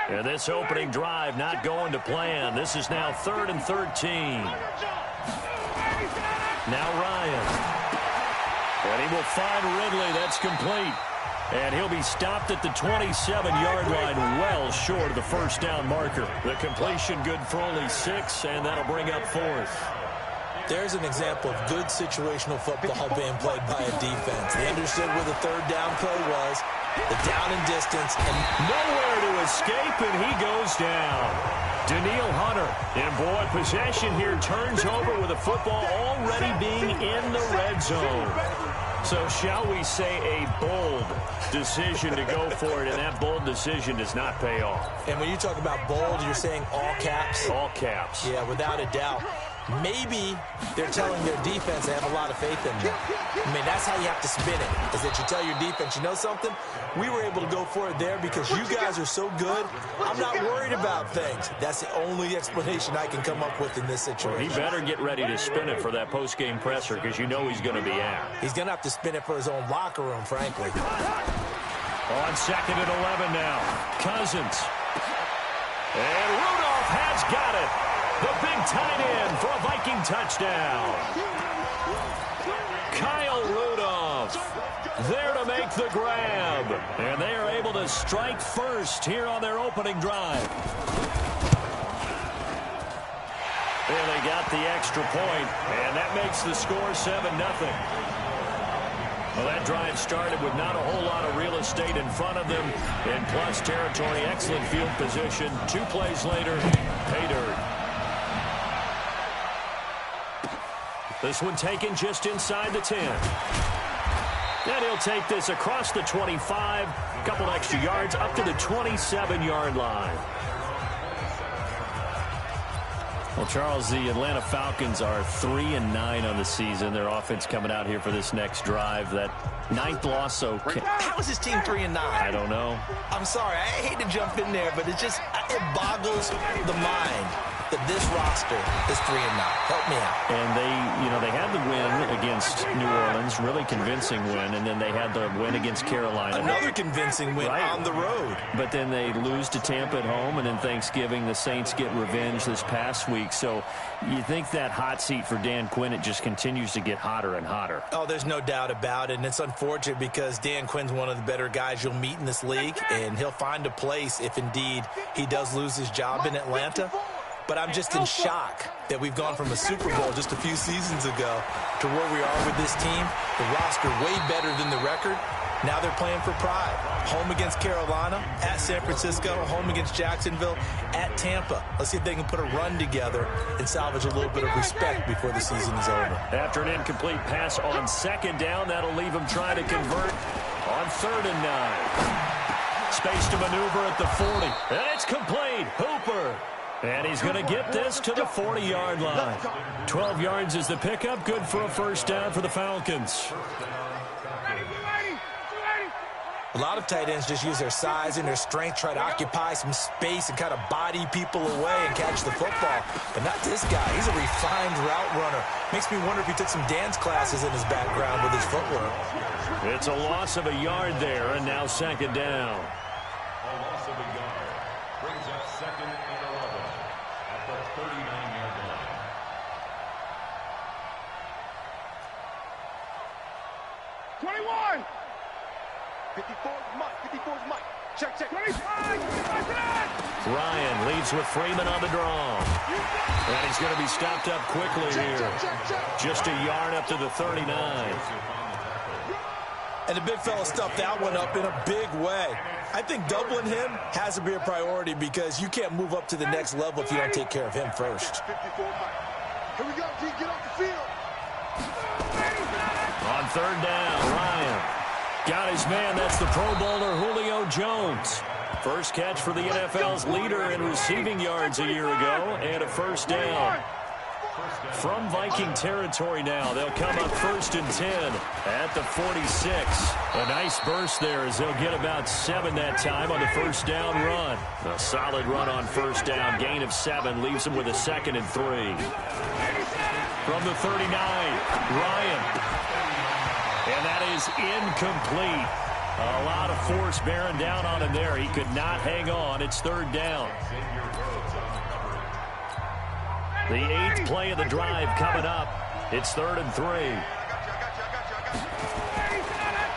And this opening drive not going to plan. This is now 3rd and 13. Now Ryan. And he will find Ridley. That's complete. And he'll be stopped at the 27-yard line, well short of the first down marker. The completion good for only 6, and that'll bring up 4th. There's an example of good situational football being played by a defense. They understood where the third down play was, the down and distance, and nowhere to escape, and he goes down. Daniil Hunter, and boy, possession here turns over with the football already being in the red zone. So shall we say a bold decision to go for it, and that bold decision does not pay off. And when you talk about bold, you're saying all caps? All caps. Yeah, without a doubt. Maybe they're telling their defense they have a lot of faith in them. I mean, that's how you have to spin it, is that you tell your defense, you know something? We were able to go for it there because you guys are so good. I'm not worried about things. That's the only explanation I can come up with in this situation. He better get ready to spin it for that post-game presser because you know he's going to be out. He's going to have to spin it for his own locker room, frankly. On 2nd and 11 now. Cousins. And Rudolph has got it. The big tight end for a Viking touchdown. Kyle Rudolph there to make the grab. And they are able to strike first here on their opening drive. And they got the extra point, and that makes the score 7-0. Well, that drive started with not a whole lot of real estate in front of them. In plus territory, excellent field position. 2 plays later, pay dirt. This one taken just inside the 10. And he'll take this across the 25. A couple extra yards up to the 27-yard line. Well, Charles, the Atlanta Falcons are 3-9 on the season. Their offense coming out here for this next drive. That 9th loss. So how is this team 3-9? I don't know. I'm sorry. I hate to jump in there, but it boggles the mind that this roster is 3-9. Help me out. And they had the win against New Orleans, really convincing win, and then they had the win against Carolina. Another convincing win on the road. But then they lose to Tampa at home, and then Thanksgiving, the Saints get revenge this past week. So you think that hot seat for Dan Quinn, it just continues to get hotter and hotter. Oh, there's no doubt about it, and it's unfortunate because Dan Quinn's one of the better guys you'll meet in this league, and he'll find a place if indeed he does lose his job in Atlanta. But I'm just in shock that we've gone from a Super Bowl just a few seasons ago to where we are with this team. The roster way better than the record. Now they're playing for pride. Home against Carolina, at San Francisco, home against Jacksonville, at Tampa. Let's see if they can put a run together and salvage a little bit of respect before the season is over. After an incomplete pass on 2nd down, that'll leave them trying to convert on 3rd and 9. Space to maneuver at the 40. And it's complete. Hooper. And he's going to get this to the 40-yard line. 12 yards is the pickup. Good for a first down for the Falcons. A lot of tight ends just use their size and their strength, try to occupy some space and kind of body people away and catch the football. But not this guy. He's a refined route runner. Makes me wonder if he took some dance classes in his background with his footwork. It's a loss of a yard there, and now 2nd down. A loss of a yard brings up 2nd and 11 at the 39-yard line. '21. 54's Mike. Check. 25. Ryan leads with Freeman on the draw. And he's going to be stopped up quickly here. Just a yard up to the 39. And the big fella stuffed that one up in a big way. I think doubling him has to be a priority because you can't move up to the next level if you don't take care of him first. Here we go, G. Get off the field. On 3rd down, Ryan got his man. That's the Pro Bowler Julio Jones. First catch for the NFL's leader in receiving yards a year ago, and a first down. From Viking territory now, they'll come up 1st and 10 at the 46. A nice burst there as they'll get about 7 that time on the first down run. A solid run on first down. Gain of 7 leaves them with a 2nd and 3. From the 39, Ryan. And that is incomplete. A lot of force bearing down on him there. He could not hang on. It's third down. The 8th play of the drive coming up. It's 3rd and 3.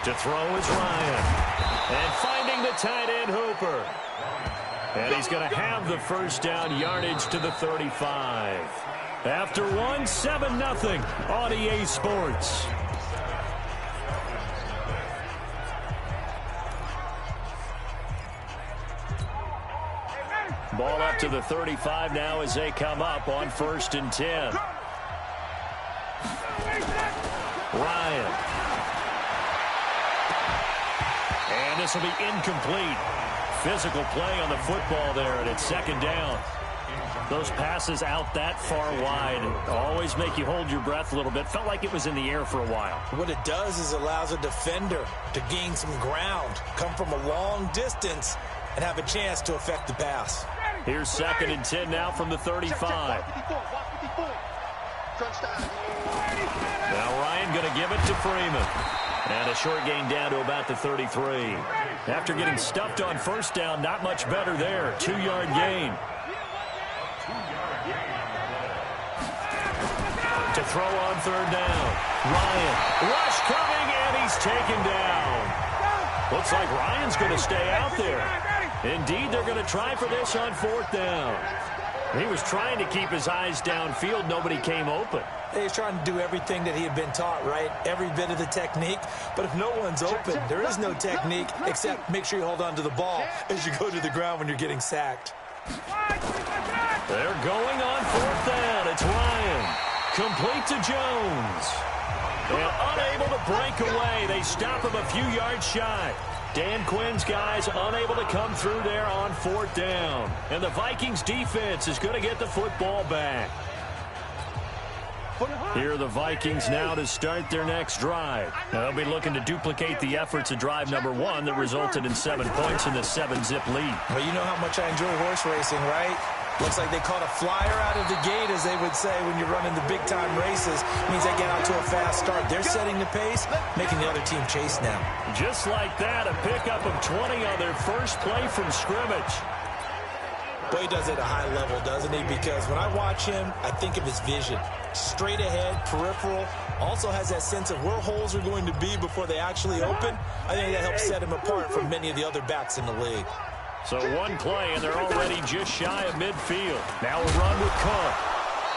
To throw is Ryan. And finding the tight end, Hooper. And he's going to have the first down, yardage to the 35. After one, 7-0 on EA Sports. Ball up to the 35 now as they come up on 1st and 10. Ryan. And this will be incomplete. Physical play on the football there, and it's 2nd down. Those passes out that far wide always make you hold your breath a little bit. Felt like it was in the air for a while. What it does is allows a defender to gain some ground, come from a long distance, and have a chance to affect the pass. Here's 2nd and 10 now from the 35. Now Ryan going to give it to Freeman. And a short gain down to about the 33. After getting stuffed on 1st down, not much better there. 2-yard gain. To throw on 3rd down. Ryan. Rush coming, and he's taken down. Looks like Ryan's going to stay out there. Indeed, they're going to try for this on 4th down. He was trying to keep his eyes downfield. Nobody came open. He's trying to do everything that he had been taught, right? Every bit of the technique. But if no one's open, there is no technique except make sure you hold on to the ball as you go to the ground when you're getting sacked. They're going on 4th down. It's Ryan. Complete to Jones. And unable to break away. They stop him a few yards shy. Dan Quinn's guys unable to come through there on 4th down. And the Vikings defense is going to get the football back. Here are the Vikings now to start their next drive. Now they'll be looking to duplicate the efforts of drive number 1 that resulted in 7 points in the 7-zip lead. Well, you know how much I enjoy horse racing, right? Looks like they caught a flyer out of the gate, as they would say when you're running the big-time races. Means they get out to a fast start. They're setting the pace, making the other team chase now. Just like that, a pickup of 20 on their first play from scrimmage. Boy, he does it at a high level, doesn't he? Because when I watch him, I think of his vision. Straight ahead, peripheral. Also has that sense of where holes are going to be before they actually open. I think that helps set him apart from many of the other backs in the league. So one play, and they're already just shy of midfield. Now a run with Cook.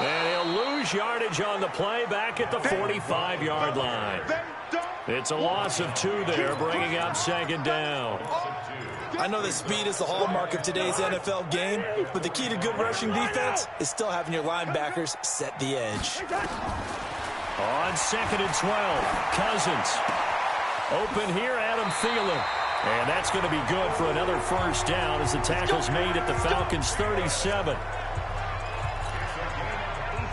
And he'll lose yardage on the play back at the 45-yard line. It's a loss of 2 there, bringing up 2nd down. I know that speed is the hallmark of today's NFL game, but the key to good rushing defense is still having your linebackers set the edge. On 2nd and 12, Cousins. Open here, Adam Thielen. And that's going to be good for another first down as the tackle's made at the Falcons' 37.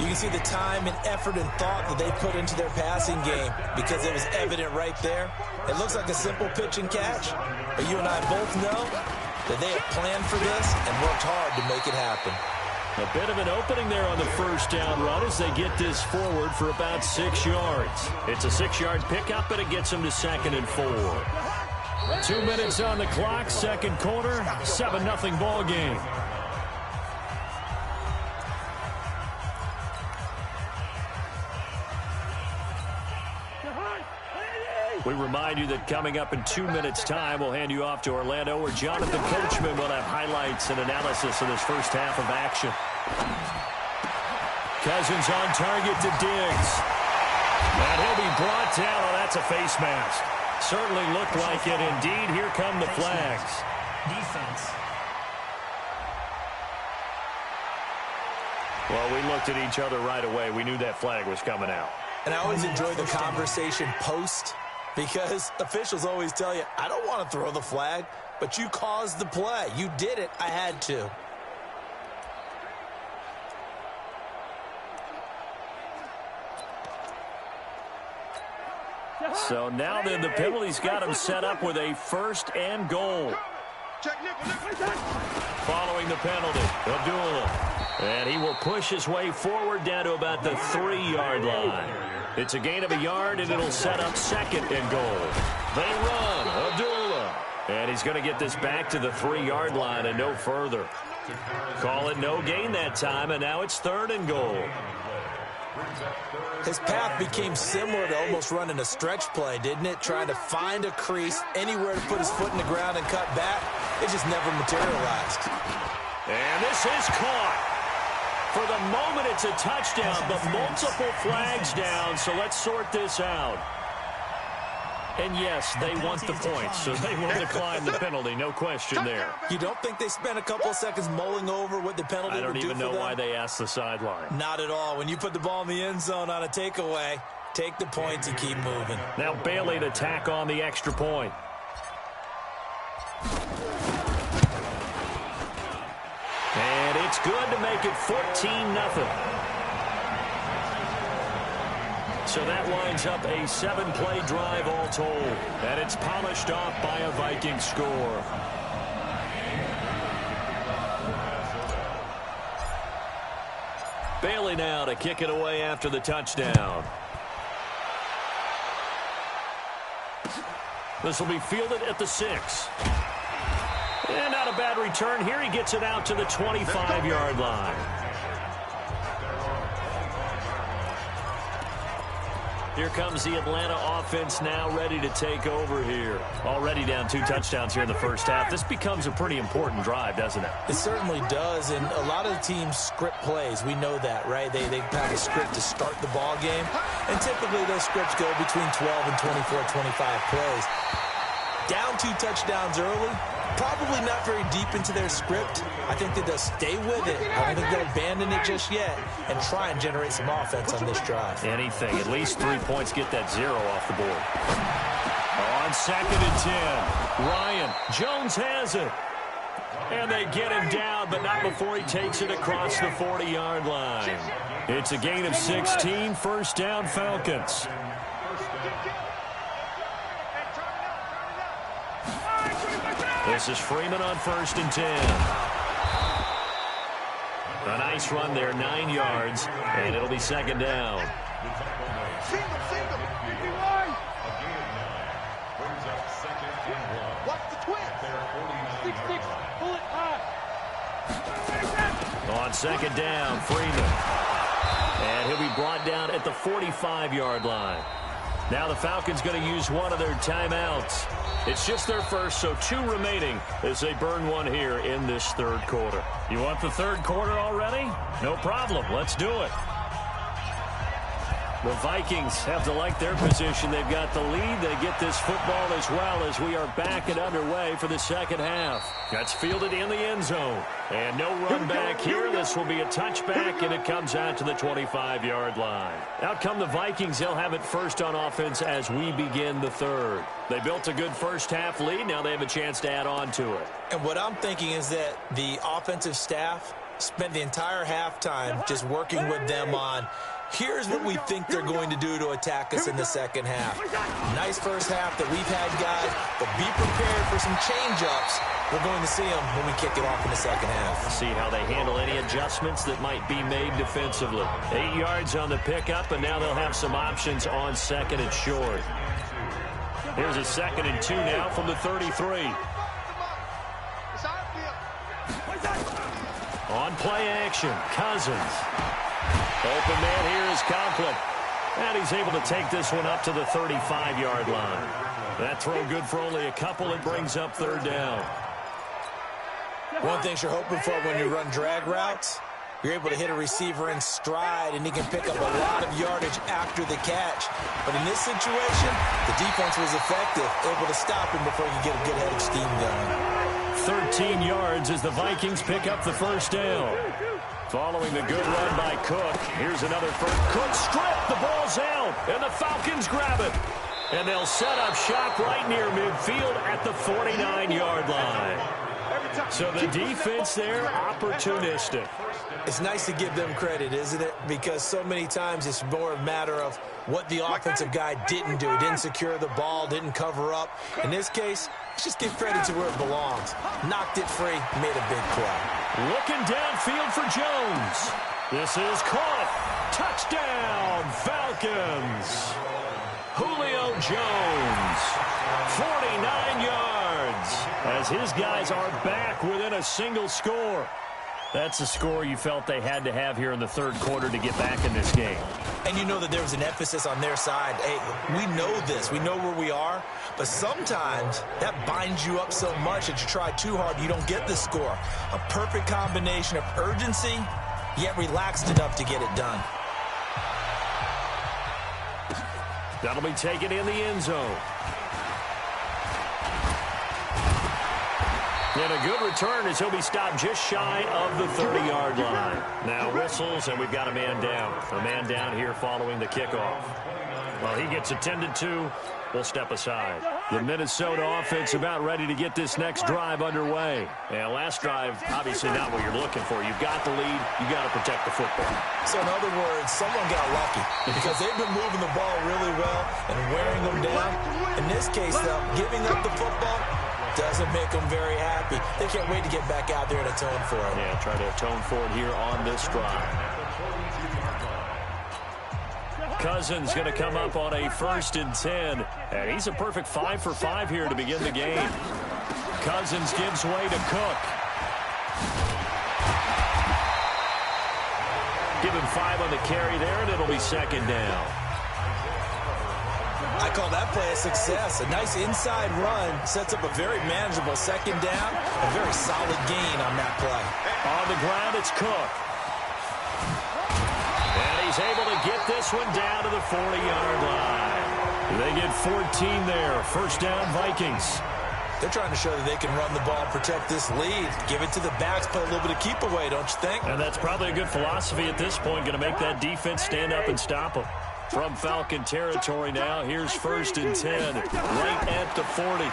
You can see the time and effort and thought that they put into their passing game because it was evident right there. It looks like a simple pitch and catch, but you and I both know that they have planned for this and worked hard to make it happen. A bit of an opening there on the first down run as they get this forward for about 6 yards. It's a 6-yard pickup, and it gets them to 2nd and 4. 2 minutes on the clock, 2nd quarter, 7-0 ball game. We remind you that coming up in 2 minutes' time, we'll hand you off to Orlando, where Jonathan Coachman will have highlights and analysis of this first half of action. Cousins on target to Diggs. And he'll be brought down. Oh, that's a face mask. Certainly looked like it. Indeed, here come the flags. Defense. Well, we looked at each other right away. We knew that flag was coming out. And I always enjoy the conversation post, because officials always tell you, I don't want to throw the flag, but you caused the play. You did it. I had to. So now then, the penalty's got him set up with a 1st and goal. Following the penalty, Abdullah. And he will push his way forward down to about the 3-yard line. It's a gain of a yard, and it'll set up 2nd and goal. They run. Abdullah And he's going to get this back to the 3-yard line and no further. Call it no gain that time, and now it's 3rd and goal. His path became similar to almost running a stretch play, didn't it? Trying to find a crease, anywhere to put his foot in the ground and cut back. It just never materialized. And this is caught. For the moment, it's a touchdown, but multiple flags down, so let's sort this out. And yes, they want the points, so they will decline the penalty, no question there. You don't think they spent a couple of seconds mulling over what the penalty would do for them? I don't even know why they asked the sideline. Not at all. When you put the ball in the end zone on a takeaway, take the points and keep moving. Now Bailey to tack on the extra point. And it's good to make it 14-0. So that lines up a 7-play drive all told. And it's polished off by a Viking score. Bailey now to kick it away after the touchdown. This will be fielded at the 6. And not a bad return here. He gets it out to the 25-yard line. Here comes the Atlanta offense now ready to take over here. Already down 2 touchdowns here in the first half. This becomes a pretty important drive, doesn't it? It certainly does, and a lot of the teams script plays. We know that, right? They have a script to start the ball game, and typically those scripts go between 12 and 24, 25 plays. Down 2 touchdowns early, probably not very deep into their script. I think that they'll stay with it. I don't think they'll abandon it just yet and try and generate some offense on this drive. Anything. At least 3 points, get that 0 off the board. On 2nd and 10, Ryan. Jones has it. And they get him down, but not before he takes it across the 40-yard line. It's a gain of 16, 1st down Falcons. This is Freeman on 1st and 10. A nice run there, 9 yards, and it'll be 2nd down. On 2nd down, Freeman. And he'll be brought down at the 45-yard line. Now the Falcons going to use one of their timeouts. It's just their first, so 2 remaining as they burn one here in this 3rd quarter. You want the 3rd quarter already? No problem. Let's do it. The Vikings have to like their position. They've got the lead. They get this football as well as we are back and underway for the 2nd half. That's fielded in the end zone. And no run back here. This will be a touchback, and it comes out to the 25-yard line. Out come the Vikings. They'll have it first on offense as we begin the 3rd. They built a good first half lead. Now they have a chance to add on to it. And what I'm thinking is that the offensive staff spent the entire halftime just working with them on here's what we think they're going to do to attack us in the 2nd half. Nice first half that we've had, guys, but be prepared for some change-ups. We're going to see them when we kick it off in the 2nd half. See how they handle any adjustments that might be made defensively. 8 yards on the pickup, and now they'll have some options on 2nd and short. Here's a 2nd and 2 now from the 33. On play action, Cousins. Open man here is Conklin. And he's able to take this one up to the 35-yard line. That throw good for only a couple. It brings up 3rd down. One thing you're hoping for when you run drag routes, you're able to hit a receiver in stride, and he can pick up a lot of yardage after the catch. But in this situation, the defense was effective, able to stop him before he could get a good head of steam going. 13 yards as the Vikings pick up the 1st down. Following the good run by Cook. Here's another first. Cook stripped. The ball's out. And the Falcons grab it. And they'll set up shop right near midfield at the 49-yard line. So the defense there, opportunistic. It's nice to give them credit, isn't it? Because so many times it's more a matter of what the offensive guy didn't do. Didn't secure the ball, didn't cover up. In this case, let's just give credit to where it belongs. Knocked it free, made a big play. Looking downfield for Jones. This is caught. Touchdown, Falcons. Julio Jones, 49 yards. woods as his guys are back within a single score. That's a score you felt they had to have here in the third quarter to get back in this game. And you know that there was an emphasis on their side. Hey, we know this. We know where we are. But sometimes that binds you up so much that you try too hard, you don't get the score. A perfect combination of urgency, yet relaxed enough to get it done. That'll be taken in the end zone. And a good return as he'll be stopped just shy of the 30-yard line. Now whistles, and we've got a man down. A man down here following the kickoff. Well, he gets attended to. We'll step aside. The Minnesota offense about ready to get this next drive underway. And last drive, obviously not what you're looking for. You've got the lead. You've got to protect the football. So in other words, someone got lucky because they've been moving the ball really well and wearing them down. In this case, though, giving up the football doesn't make them very happy. They can't wait to get back out there and atone for it. Yeah, try to atone for it here on this drive. Cousins going to come up on a 1st and 10. And he's a perfect 5 for 5 here to begin the game. Cousins gives way to Cook. Give him 5 on the carry there, and it'll be 2nd down. I call that play a success. A nice inside run sets up a very manageable 2nd down. A very solid gain on that play. On the ground, it's Cook. And he's able to get this one down to the 40-yard line. They get 14 there. 1st down, Vikings. They're trying to show that they can run the ball, protect this lead, give it to the backs, play a little bit of keep away, don't you think? And that's probably a good philosophy at this point, going to make that defense stand up and stop them. From Falcon territory now, here's 1st and 10, right at the 40.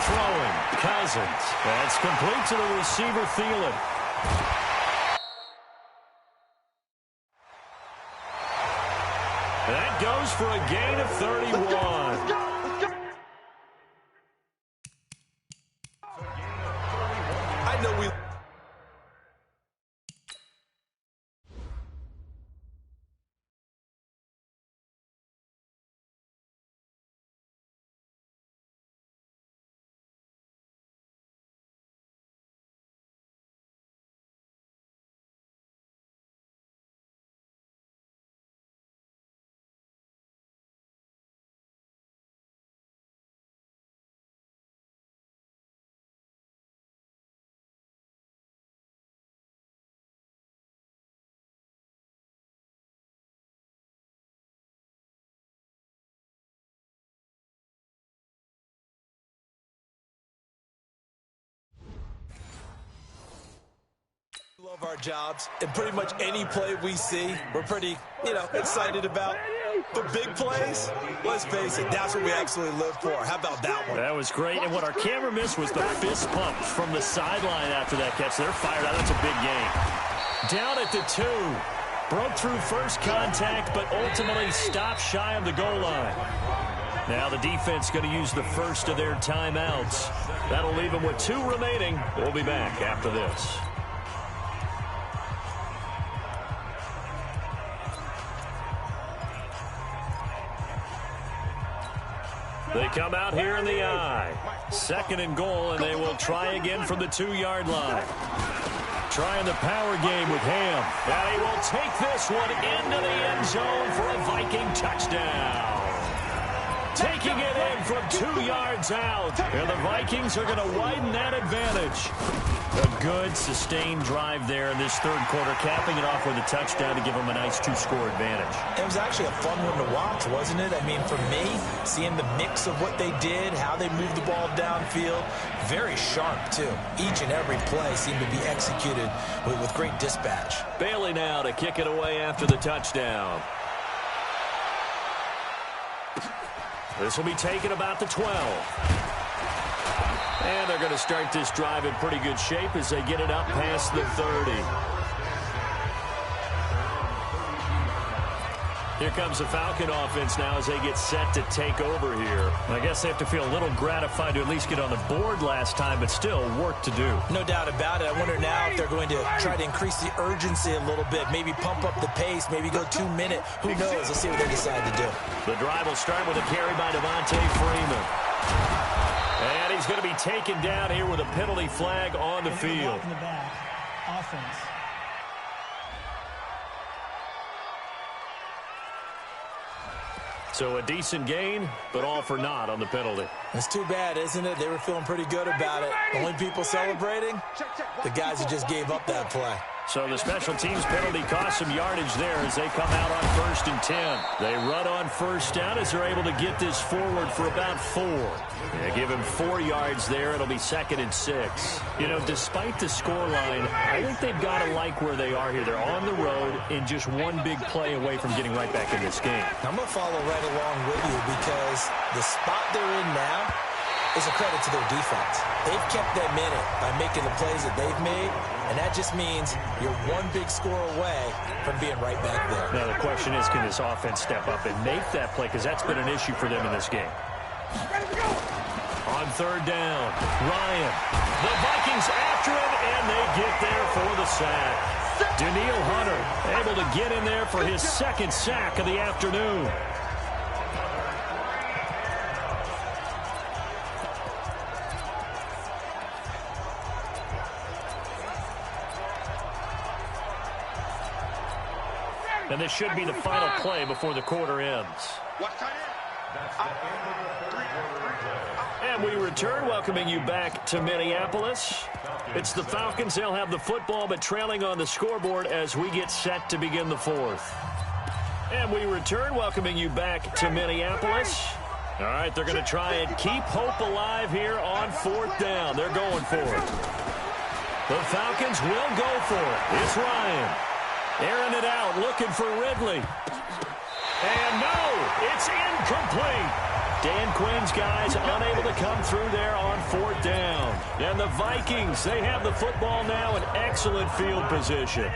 Throwing, Cousins. That's complete to the receiver, Thielen. That goes for a gain of 31. I know we... love our jobs, and pretty much any play we see, we're pretty, excited about. But big plays, let's face it, that's what we absolutely live for. How about that one? That was great, and what our camera missed was the fist pump from the sideline after that catch. They're fired out. That's a big game. Down at the 2. Broke through first contact, but ultimately stopped shy of the goal line. Now the defense going to use the first of their timeouts. That'll leave them with 2 remaining. We'll be back after this. They come out here in the I. 2nd and goal, and they will try again from the 2-yard line. Trying the power game with Ham. And he will take this one into the end zone for a Viking touchdown. Taking it in from 2 yards out. And the Vikings are going to widen that advantage. A good, sustained drive there in this third quarter, capping it off with a touchdown to give them a nice 2-score advantage. It was actually a fun one to watch, wasn't it? I mean, for me, seeing the mix of what they did, how they moved the ball downfield, very sharp, too. Each and every play seemed to be executed with great dispatch. Bailey now to kick it away after the touchdown. This will be taken about the 12. And they're going to start this drive in pretty good shape as they get it up past the 30. Here comes the Falcon offense now as they get set to take over here. I guess they have to feel a little gratified to at least get on the board last time, but still work to do. No doubt about it. I wonder now if they're going to try to increase the urgency a little bit, maybe pump up the pace, maybe go 2-minute. Who knows? Let's see what they decide to do. The drive will start with a carry by Devontae Freeman. And he's going to be taken down here with a penalty flag on the field. In the back. Offense. So a decent gain, but all for naught on the penalty. It's too bad, isn't it? They were feeling pretty good about it. The only people celebrating, the guys who just gave up that play. So the special teams penalty cost some yardage there as they come out on 1st and 10. They run on 1st down as they're able to get this forward for about 4. Yeah, give him 4 yards there. It'll be 2nd and 6. You know, despite the scoreline, I think they've got to like where they are here. They're on the road and just one big play away from getting right back in this game. I'm going to follow right along with you because the spot they're in now is a credit to their defense. They've kept them in it by making the plays that they've made, and that just means you're one big score away from being right back there. Now the question is, can this offense step up and make that play? Because that's been an issue for them in this game. On 3rd down, Ryan. The Vikings after him, and they get there for the sack. Danielle Hunter able to get in there for his 2nd sack of the afternoon. And this should be the final play before the quarter ends. And we return, welcoming you back to Minneapolis. It's the Falcons. They'll have the football, but trailing on the scoreboard as we get set to begin the 4th. And we return, welcoming you back to Minneapolis. All right, they're going to try and keep hope alive here on 4th down. They're going for it. The Falcons will go for it. It's Ryan. Airing it out, looking for Ridley. And no, it's incomplete. Dan Quinn's guys unable to come through there on 4th down. And the Vikings, they have the football now in excellent field position.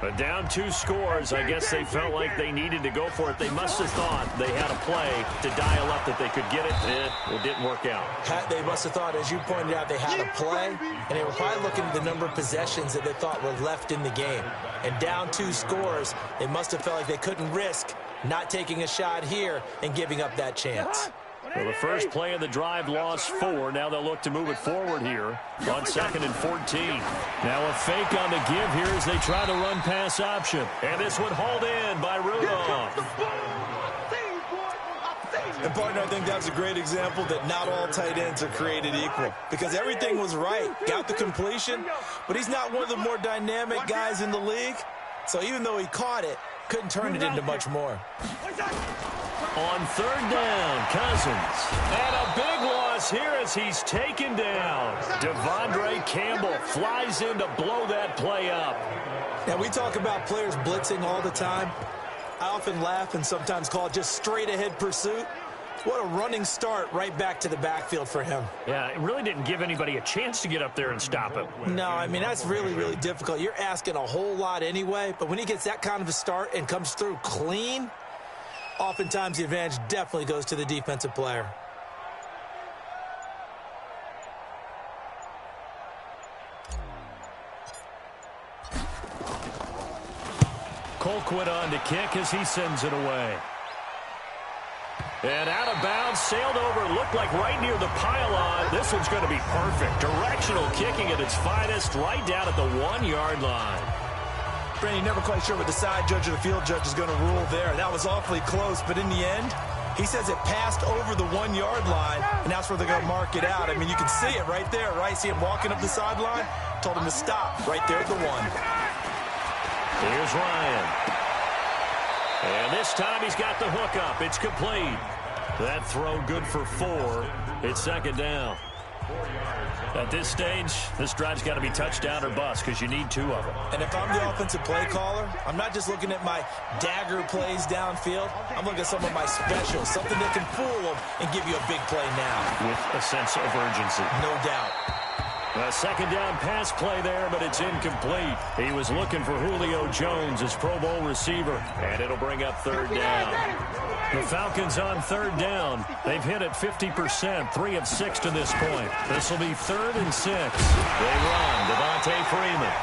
But down 2 scores, I guess they felt like they needed to go for it. They must have thought they had a play to dial up that they could get it. It didn't work out. They must have thought, as you pointed out, they had a play, and they were probably looking at the number of possessions that they thought were left in the game. And down 2 scores, they must have felt like they couldn't risk not taking a shot here and giving up that chance. Well, the first play of the drive lost 4. Now they'll look to move it forward here on 2nd and 14. Now a fake on the give here as they try to run pass option. And this one hauled in by Rudolph. And, partner, I think that was a great example that not all tight ends are created equal. Because everything was right. Got the completion, but he's not one of the more dynamic guys in the league. So even though he caught it, couldn't turn it into much more. On 3rd down, Cousins. And a big loss here as he's taken down. Devondre Campbell flies in to blow that play up. Now, we talk about players blitzing all the time. I often laugh and sometimes call it just straight-ahead pursuit. What a running start right back to the backfield for him. Yeah, it really didn't give anybody a chance to get up there and stop him. No, I mean, that's really, really difficult. You're asking a whole lot anyway, but when he gets that kind of a start and comes through clean, oftentimes the advantage definitely goes to the defensive player. Colquitt on to kick as he sends it away. And out of bounds, sailed over, looked like right near the pylon. This one's going to be perfect. Directional kicking at its finest, right down at the 1-yard line. Brandon, never quite sure what the side judge or the field judge is going to rule there. That was awfully close, but in the end, he says it passed over the 1-yard line, and that's where they're going to mark it out. I mean, you can see it right there, right? See him walking up the sideline? Told him to stop right there at the 1. Here's Ryan. And this time he's got the hook up. It's complete. That throw good for 4. It's 2nd down. At this stage, this drive's got to be touchdown or bust because you need 2 of them. And if I'm the offensive play caller, I'm not just looking at my dagger plays downfield. I'm looking at some of my specials, something that can fool them and give you a big play now. With a sense of urgency. No doubt. A 2nd down pass play there, but it's incomplete. He was looking for Julio Jones, his Pro Bowl receiver, and it'll bring up 3rd down. The Falcons on 3rd down. They've hit it 50%, 3 of 6 to this point. This will be 3rd and 6. They run, Devontae Freeman.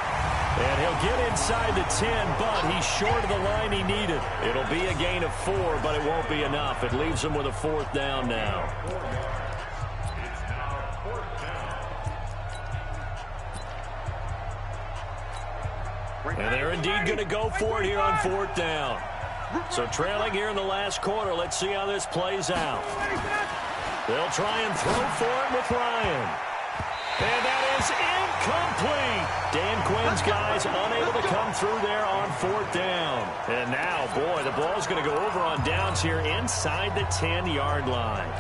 And he'll get inside the 10, but he's short of the line he needed. It'll be a gain of 4, but it won't be enough. It leaves him with a 4th down now. And they're indeed going to go for it here on 4th down. So trailing here in the last quarter. Let's see how this plays out. They'll try and throw for it with Ryan. And that is incomplete. Dan Quinn's guys unable to come through there on 4th down. And now, boy, the ball's going to go over on downs here inside the 10-yard line.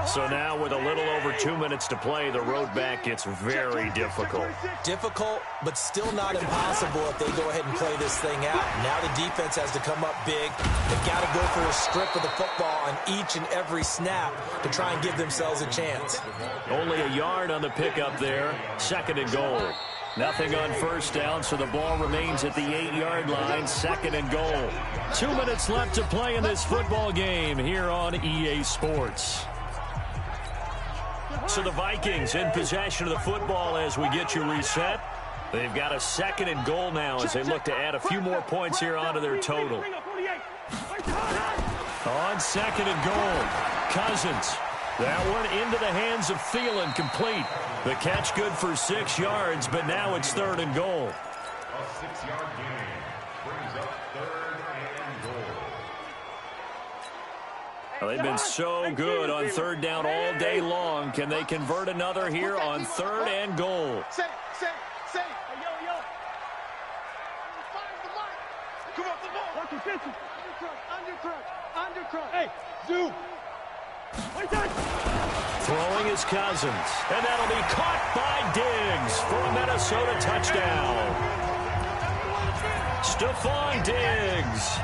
So now with a little over 2 minutes to play, the road back gets very difficult. Difficult, but still not impossible if they go ahead and play this thing out. Now the defense has to come up big. They've got to go for a strip of the football on each and every snap to try and give themselves a chance. Only a yard on the pickup there. 2nd and goal. Nothing on 1st down, so the ball remains at the 8-yard line. 2nd and goal. 2 minutes left to play in this football game here on EA Sports. So the Vikings in possession of the football as we get you reset. They've got a 2nd and goal now as they look to add a few more points here onto their total. On 2nd and goal, Cousins. That one into the hands of Thielen, complete. The catch good for 6 yards, but now it's 3rd and goal. A 6-yard gain brings up 3rd and goal. Well, they've been so good on 3rd down all day long. Can they convert another here on 3rd and goal? Say. Hey, yo. Find the mic. Come on, the ball. Work position. Undercrunch. Hey, zoom. Throwing is Cousins. And that'll be caught by Diggs for a Minnesota touchdown. Stephon Diggs.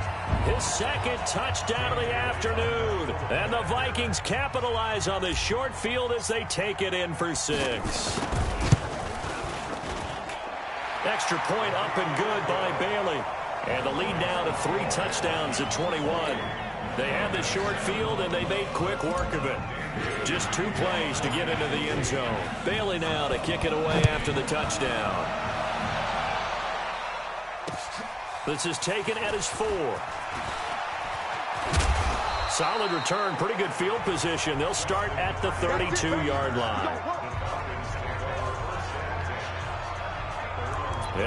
His 2nd touchdown of the afternoon. And the Vikings capitalize on the short field as they take it in for 6. Extra point up and good by Bailey. And the lead now to 3 touchdowns at 21. They had the short field, and they made quick work of it. Just 2 plays to get into the end zone. Bailey now to kick it away after the touchdown. This is taken at his 4. Solid return, pretty good field position. They'll start at the 32-yard line.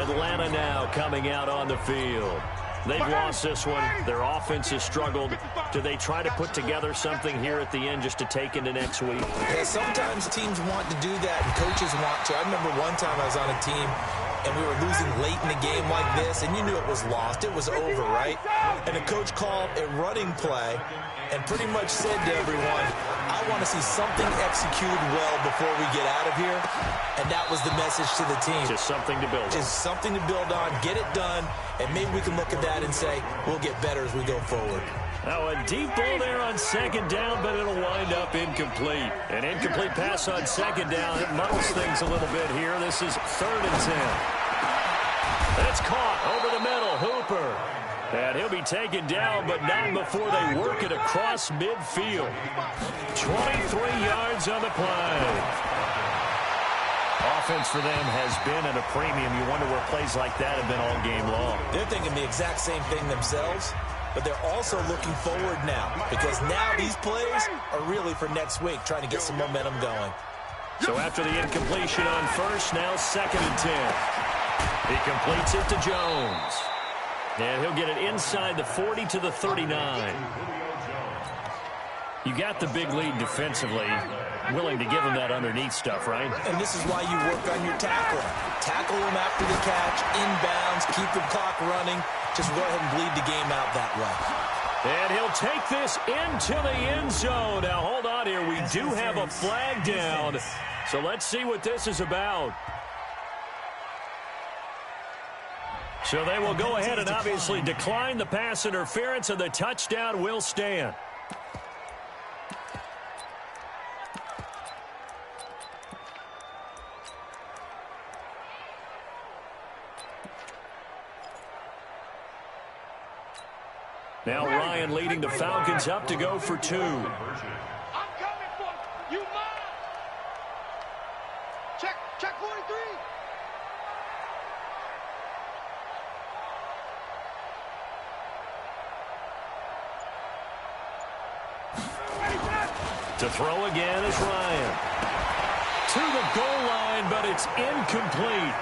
Atlanta now coming out on the field. They've lost this one. Their offense has struggled. Do they try to put together something here at the end just to take into next week? Yeah, sometimes teams want to do that, and coaches want to. I remember one time I was on a team, and we were losing late in the game like this, and you knew it was lost. It was over, right? And the coach called a running play and pretty much said to everyone, I want to see something executed well before we get out of here. And that was the message to the team. Just something to build on. Just something to build on, get it done, and maybe we can look at that and say, we'll get better as we go forward. Now a deep ball there on 2nd down, but it'll wind up incomplete. An incomplete pass on 2nd down. It muddles things a little bit here. This is 3rd and 10. It's caught over the middle. Hooper. And he'll be taken down, but not before they work it across midfield. 23 yards on the play. Offense for them has been at a premium. You wonder where plays like that have been all game long. They're thinking the exact same thing themselves, but they're also looking forward now, because now these plays are really for next week, trying to get some momentum going. So after the incompletion on 1st, now 2nd and 10. He completes it to Jones. And he'll get it inside the 40 to the 39. You got the big lead defensively. Willing to give him that underneath stuff, right? And this is why you work on your tackling. Tackle him after the catch, inbounds, keep the clock running. Just go ahead and bleed the game out that way. And he'll take this into the end zone. Now, hold on here. We do have a flag down. So let's see what this is about. So they will go ahead and obviously decline the pass interference, and the touchdown will stand. Now Ryan leading the Falcons up to go for 2. I'm coming for you. Mine. Check 43. To throw again is Ryan. To the goal line, but it's incomplete.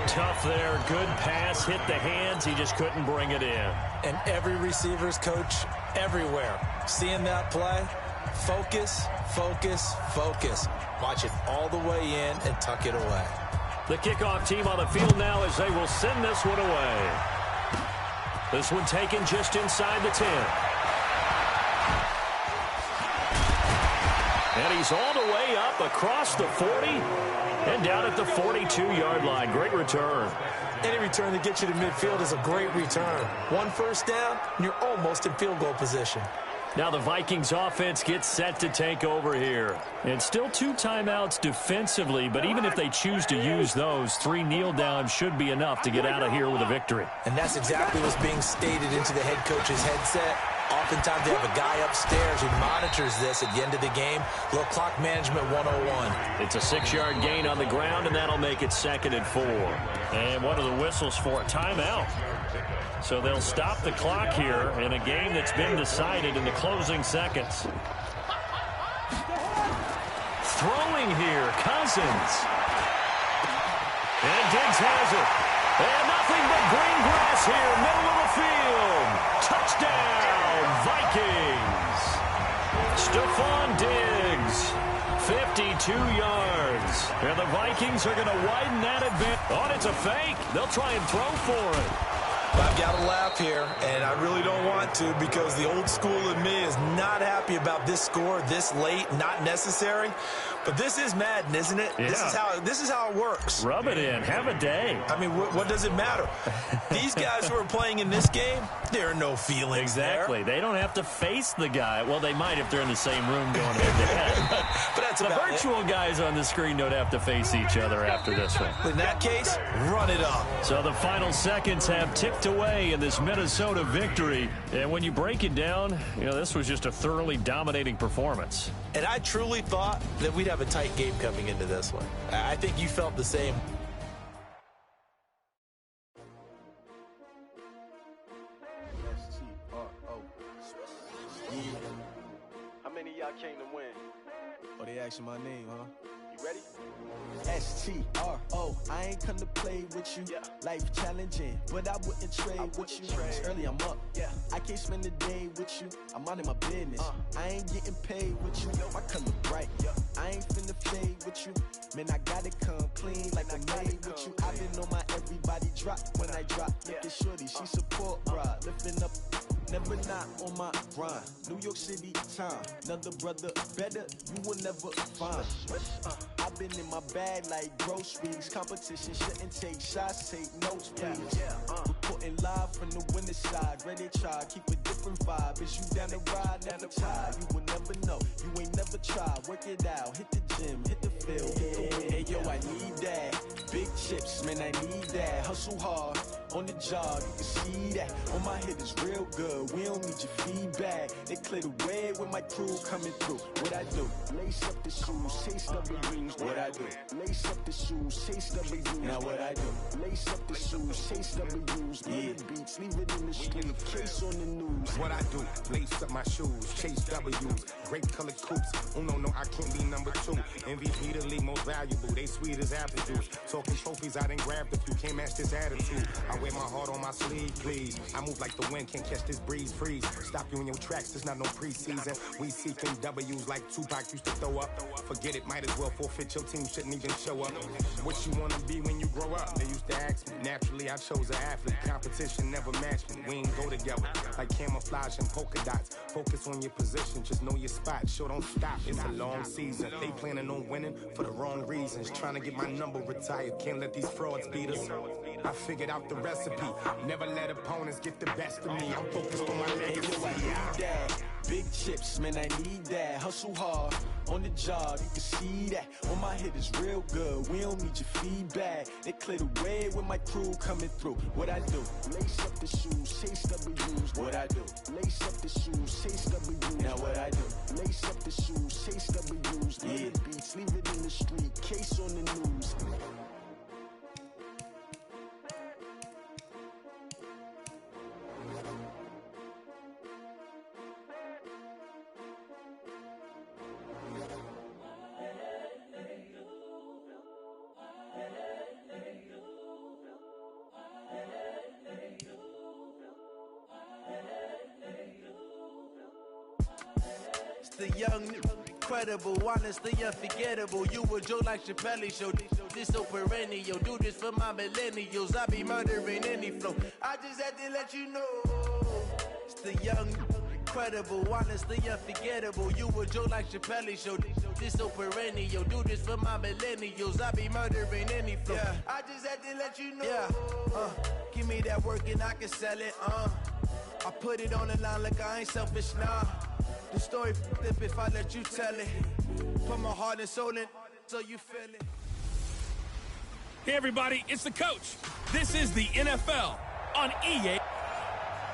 Tough there. Good pass. Hit the hands. He just couldn't bring it in. And every receiver's coach everywhere. Seeing that play, focus, focus, focus. Watch it all the way in and tuck it away. The kickoff team on the field now as they will send this one away. This one taken just inside the 10. And he's all the way up across the 40 and down at the 42-yard line. Great return. Any return that gets you to midfield is a great return. One first down, and you're almost in field goal position. Now the Vikings offense gets set to take over here. And still 2 timeouts defensively, but even if they choose to use those, 3 kneel downs should be enough to get out of here with a victory. And that's exactly what's being stated into the head coach's headset. Oftentimes they have a guy upstairs who monitors this at the end of the game. Little clock management 101. It's a 6-yard gain on the ground, and that'll make it 2nd and 4. And one of the whistles for a timeout. So they'll stop the clock here in a game that's been decided in the closing seconds. Throwing here, Cousins. And Diggs has it. And nothing but green grass here, middle of the field. Touchdown, Vikings. Stephon Diggs, 52 yards. And the Vikings are going to widen that advantage. Oh, it's a fake. They'll try and throw for it. I've got to laugh here, and I really don't want to because the old school in me is not happy about this score this late, not necessary. But this is Madden, isn't it? Yeah. This is how it works. Rub it in. Have a day. I mean, what does it matter? These guys who are playing in this game, there are no feelings Exactly. there. They don't have to face the guy. Well, they might if they're in the same room going head-to-head. But that's The about virtual guys on the screen don't have to face each other after this one. it. In that case, run it up. So the final seconds have ticked away in this Minnesota victory. And when you break it down, this was just a thoroughly dominating performance. And I truly thought that we'd have a tight game coming into this one. I think you felt the same. How many of y'all came to win? Oh, they asking my name, huh? You ready? S-T-R-O, I ain't come to play with you. Yeah. Life challenging, but I wouldn't trade with you. It's early, I'm up. Yeah. I can't spend the day with you. I'm minding my business. I ain't getting paid with you. My color bright. Yeah. I ain't finna fade with you. Man, I gotta come clean like I'm made with you. I've been on my everybody drop when I drop. Look at shorty, she support ride. Lifting up, never not on my grind. New York City time. Another brother better, you will never find. I've been in my bag like groceries. Competition shouldn't take shots, take notes, please. Reporting live from the winning side. Ready to try, keep a different vibe. Is you down the ride, down the tide? You will never know, you ain't never tried. Work it out, hit the gym, hit the field, hit the win. Hey yo, I need that. Big chips, man, I need that. Hustle hard, on the job, you can see that. On my head is real good, we don't need your feedback. They clear the way with my crew coming through. What I do? Lace up the shoes, chase W's. What I do? Lace up the shoes, chase W's. Now what I do? Lace up the shoes, chase W's. Yeah. Beats, leave it in the street, case on the news. What I do, lace up my shoes, chase W's, great color coops. Oh no, I can't be number 2. MVP the league most valuable, they sweet as apple juice. Talking trophies, I done grabbed a few, can't match this attitude. I wear my heart on my sleeve, please. I move like the wind, can't catch this breeze, freeze. Stop you in your tracks, there's not no preseason. We seeking W's like Tupac used to throw up. Forget it, might as well forfeit, your team shouldn't even show up. What you wanna be when you grow up? They used to ask me. Naturally, I chose an athlete. Competition never matched me. We ain't go together like camouflage and polka dots. Focus on your position, just know your spot. Sure, don't stop. It's a long season. They planning on winning for the wrong reasons. Trying to get my number retired. Can't let these frauds beat us. I figured out the recipe. Never let opponents get the best of me. I'm focused on my legacy. I need that. Big chips, man, I need that. Hustle hard, on the job, you can see that. On my head is real good, we don't need your feedback. They clear the way with my crew coming through. What I do? Lace up the shoes, chase W's. What I do? Lace up the shoes, chase W's. Now what I do? Lace up the shoes, chase W's. Yeah. Beats, leave it in the street, case on the news. the young, incredible, honestly unforgettable. You a joke like Chappelle Show. This so perennial. Do this for my millennials. I be murdering any flow. I just had to let you know. It's the young, incredible, honestly unforgettable. You a joke like Chappelle Show. This so perennial. Do this for my millennials. I be murdering any flow. Yeah. I just had to let you know. Yeah. Give me that work and I can sell it. I put it on the line like I ain't selfish, nah. The story flip if I let you tell it. Put my heart and soul in so you feel it. Hey everybody, it's the coach. This is the NFL on EA.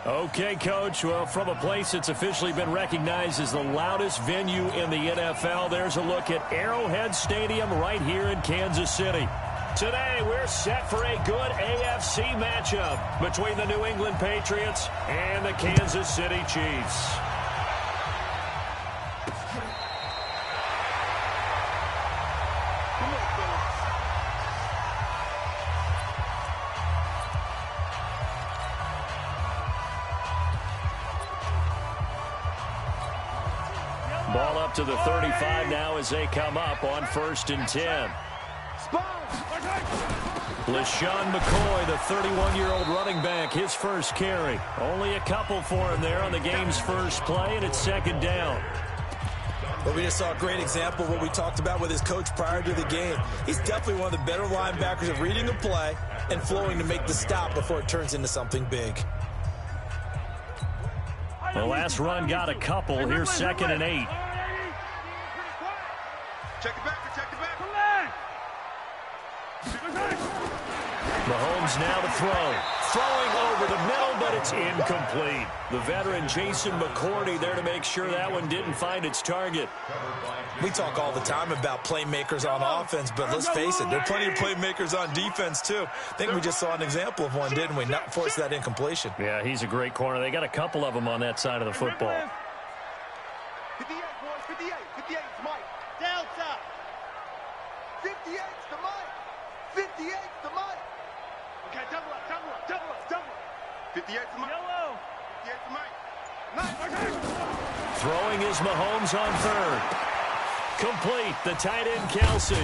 Okay, Coach. Well, from a place that's officially been recognized as the loudest venue in the NFL, there's a look at Arrowhead Stadium right here in Kansas City. Today, we're set for a good AFC matchup between the New England Patriots and the Kansas City Chiefs. Ball up to the 35 now as they come up on 1st and 10. LaShawn McCoy, the 31-year-old running back, his first carry. Only a couple for him there on the game's first play, and it's 2nd down. Well, we just saw a great example of what we talked about with his coach prior to the game. He's definitely one of the better linebackers of reading a play and flowing to make the stop before it turns into something big. The last run got a couple. Here's 2nd and 8. Check it back, check it back. Mahomes now to throw. Throwing over the middle, but it's incomplete. The veteran Jason McCourty there to make sure that one didn't find its target. We talk all the time about playmakers on offense, but let's face it, there are plenty of playmakers on defense, too. I think we just saw an example of one, didn't we? Not force that incompletion. Yeah, he's a great corner. They got a couple of them on that side of the football. 58, boys, 58. 58 's Mike. Delta. 58's the Mike. 58's the Mike. Okay, double up, double up, double up, double up. 58's the Mike. Yellow. 58's the Mike. Nice. Okay. Throwing is Mahomes on 3rd. Complete, the tight end Kelsey.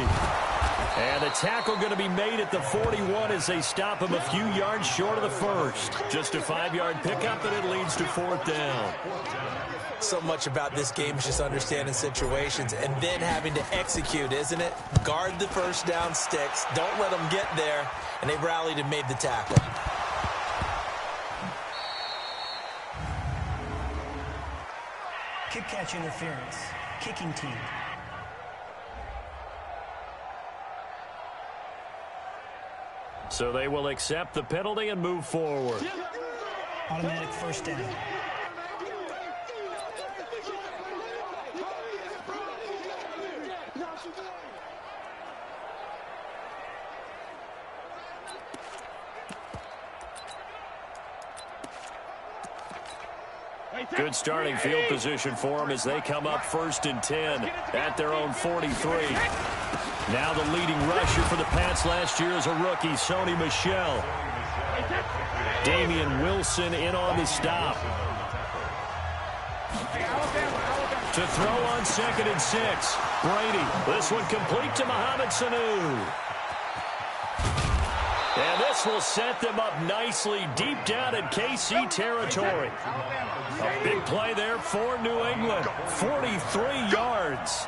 And the tackle going to be made at the 41 as they stop him a few yards short of the 1st. Just a 5-yard pickup, and it leads to 4th down. So much about this game is just understanding situations and then having to execute, isn't it? Guard the first down sticks. Don't let them get there. And they rallied and made the tackle. Kick catch interference. Kicking team. So they will accept the penalty and move forward. Automatic 1st down. Good starting field position for them as they come up 1st and 10 at their own 43. Now the leading rusher for the Pats last year is a rookie, Sony Michel. Damian Wilson in on the stop. To throw on 2nd and 6. Brady, this one complete to Mohamed Sanu. And this will set them up nicely deep down in KC territory. A big play there for New England. 43 yards.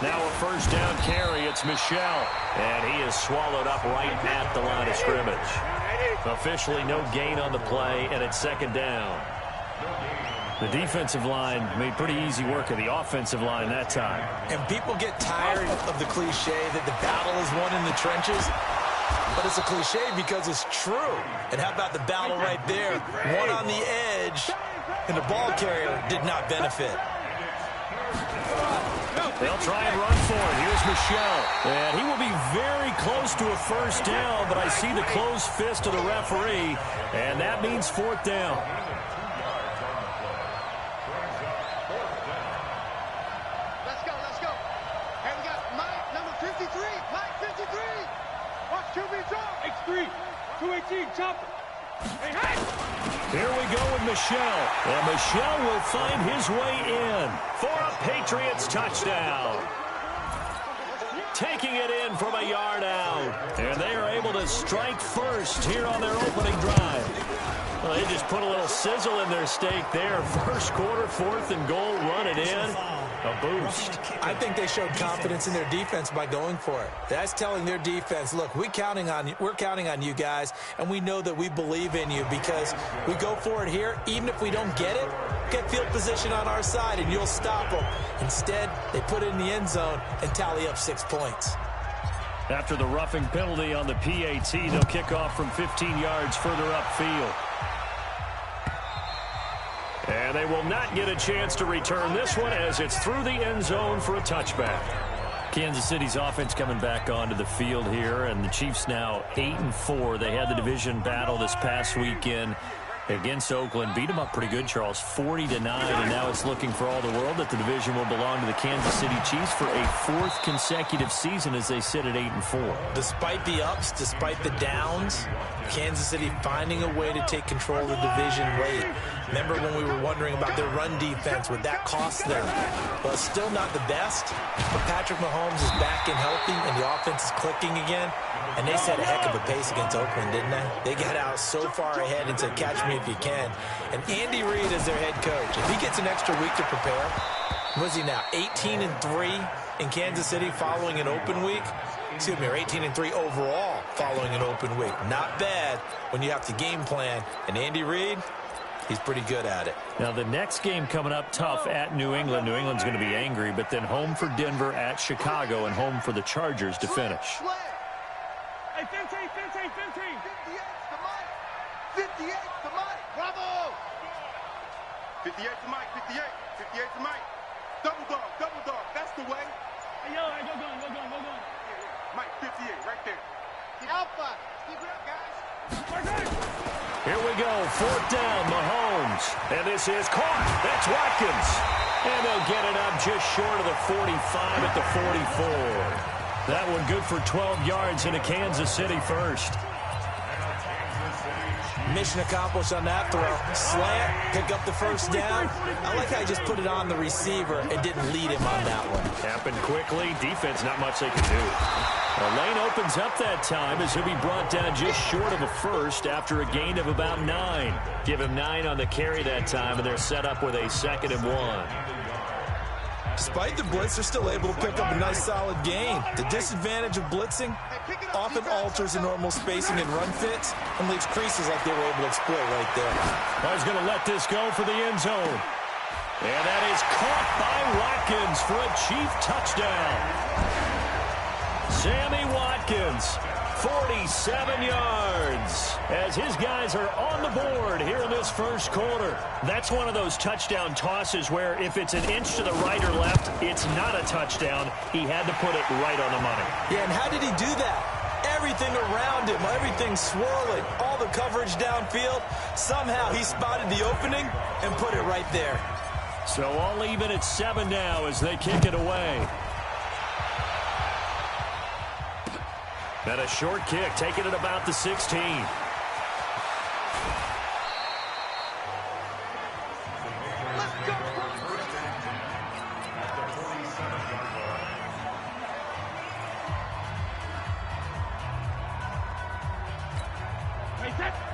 Now a 1st down carry. It's Michel. And he is swallowed up right at the line of scrimmage. Officially no gain on the play, and it's 2nd down. The defensive line made pretty easy work of the offensive line that time. And people get tired of the cliche that the battle is won in the trenches. But it's a cliche because it's true. And how about the battle right there? One on the edge, and the ball carrier did not benefit. They'll try and run for it. Here's Michel. And he will be very close to a 1st down, but I see the closed fist of the referee, and that means 4th down. Let's go, let's go. And we got Mike, number 53. Mike, 53. Watch QB drop. X3. 218, chopper. Hey, hey. Here we go with Michel. And Michel will find his way in for a Patriots touchdown. Taking it in from a yard out. And they are able to strike first here on their opening drive. Well, they just put a little sizzle in their steak there. First quarter, 4th and goal, run it in. A boost. I think they showed confidence in their defense by going for it. That's telling their defense, look, we're counting on you guys, and we know that we believe in you because we go for it here. Even if we don't get it, get field position on our side, and you'll stop them. Instead, they put it in the end zone and tally up 6 points. After the roughing penalty on the PAT, they'll kick off from 15 yards further upfield. And they will not get a chance to return this one as it's through the end zone for a touchback. Kansas City's offense coming back onto the field here, and the Chiefs now 8-4. They had the division battle this past weekend against Oakland. Beat them up pretty good, Charles, 40-9, and now it's looking for all the world that the division will belong to the Kansas City Chiefs for a 4th consecutive season as they sit at 8-4. Despite the ups, despite the downs, Kansas City finding a way to take control of the division late. Remember when we were wondering about their run defense, would that cost them? Well, it's still not the best, but Patrick Mahomes is back and healthy, and the offense is clicking again. And they set a heck of a pace against Oakland, didn't they? They got out so far ahead and said, catch me if you can. And Andy Reid is their head coach. If he gets an extra week to prepare, what is he now, 18-3 in Kansas City following an open week? Excuse me, or 18-3 overall following an open week. Not bad when you have to game plan. And Andy Reid, he's pretty good at it. Now, the next game coming up tough at New England. New England's going to be angry, but then home for Denver at Chicago and home for the Chargers to finish. Hey, 15. 58's the mic. 58's the mic. Bravo. 58's the mic. 58's the mic. Double dog. That's the way. Hey, yo, go going. Mike, 58, right there. Alpha. Keep it up, guys. Here we go, 4th down, Mahomes. And this is caught. That's Watkins. And they'll get it up just short of the 45 at the 44. That one good for 12 yards into Kansas City first. Mission accomplished on that throw. Slant, pick up the first down. I like how he just put it on the receiver and didn't lead him on that one. Happened quickly. Defense, not much they can do. The lane opens up that time as he'll be brought down just short of a first after a gain of about 9. Give him 9 on the carry that time, and they're set up with a 2nd and 1. Despite the blitz, they're still able to pick up a nice solid gain. The disadvantage of blitzing often alters the normal spacing and run fits and leaves creases like they were able to exploit right there. He's going to let this go for the end zone. And that is caught by Watkins for a Chief touchdown. Sammy Watkins, 47 yards, as his guys are on the board here in this first quarter. That's one of those touchdown tosses where if it's an inch to the right or left, it's not a touchdown. He had to put it right on the money. Yeah, and how did he do that? Everything around him, everything swirling, all the coverage downfield. Somehow he spotted the opening and put it right there. So all even at 7 now as they kick it away. And a short kick, taking it about the 16.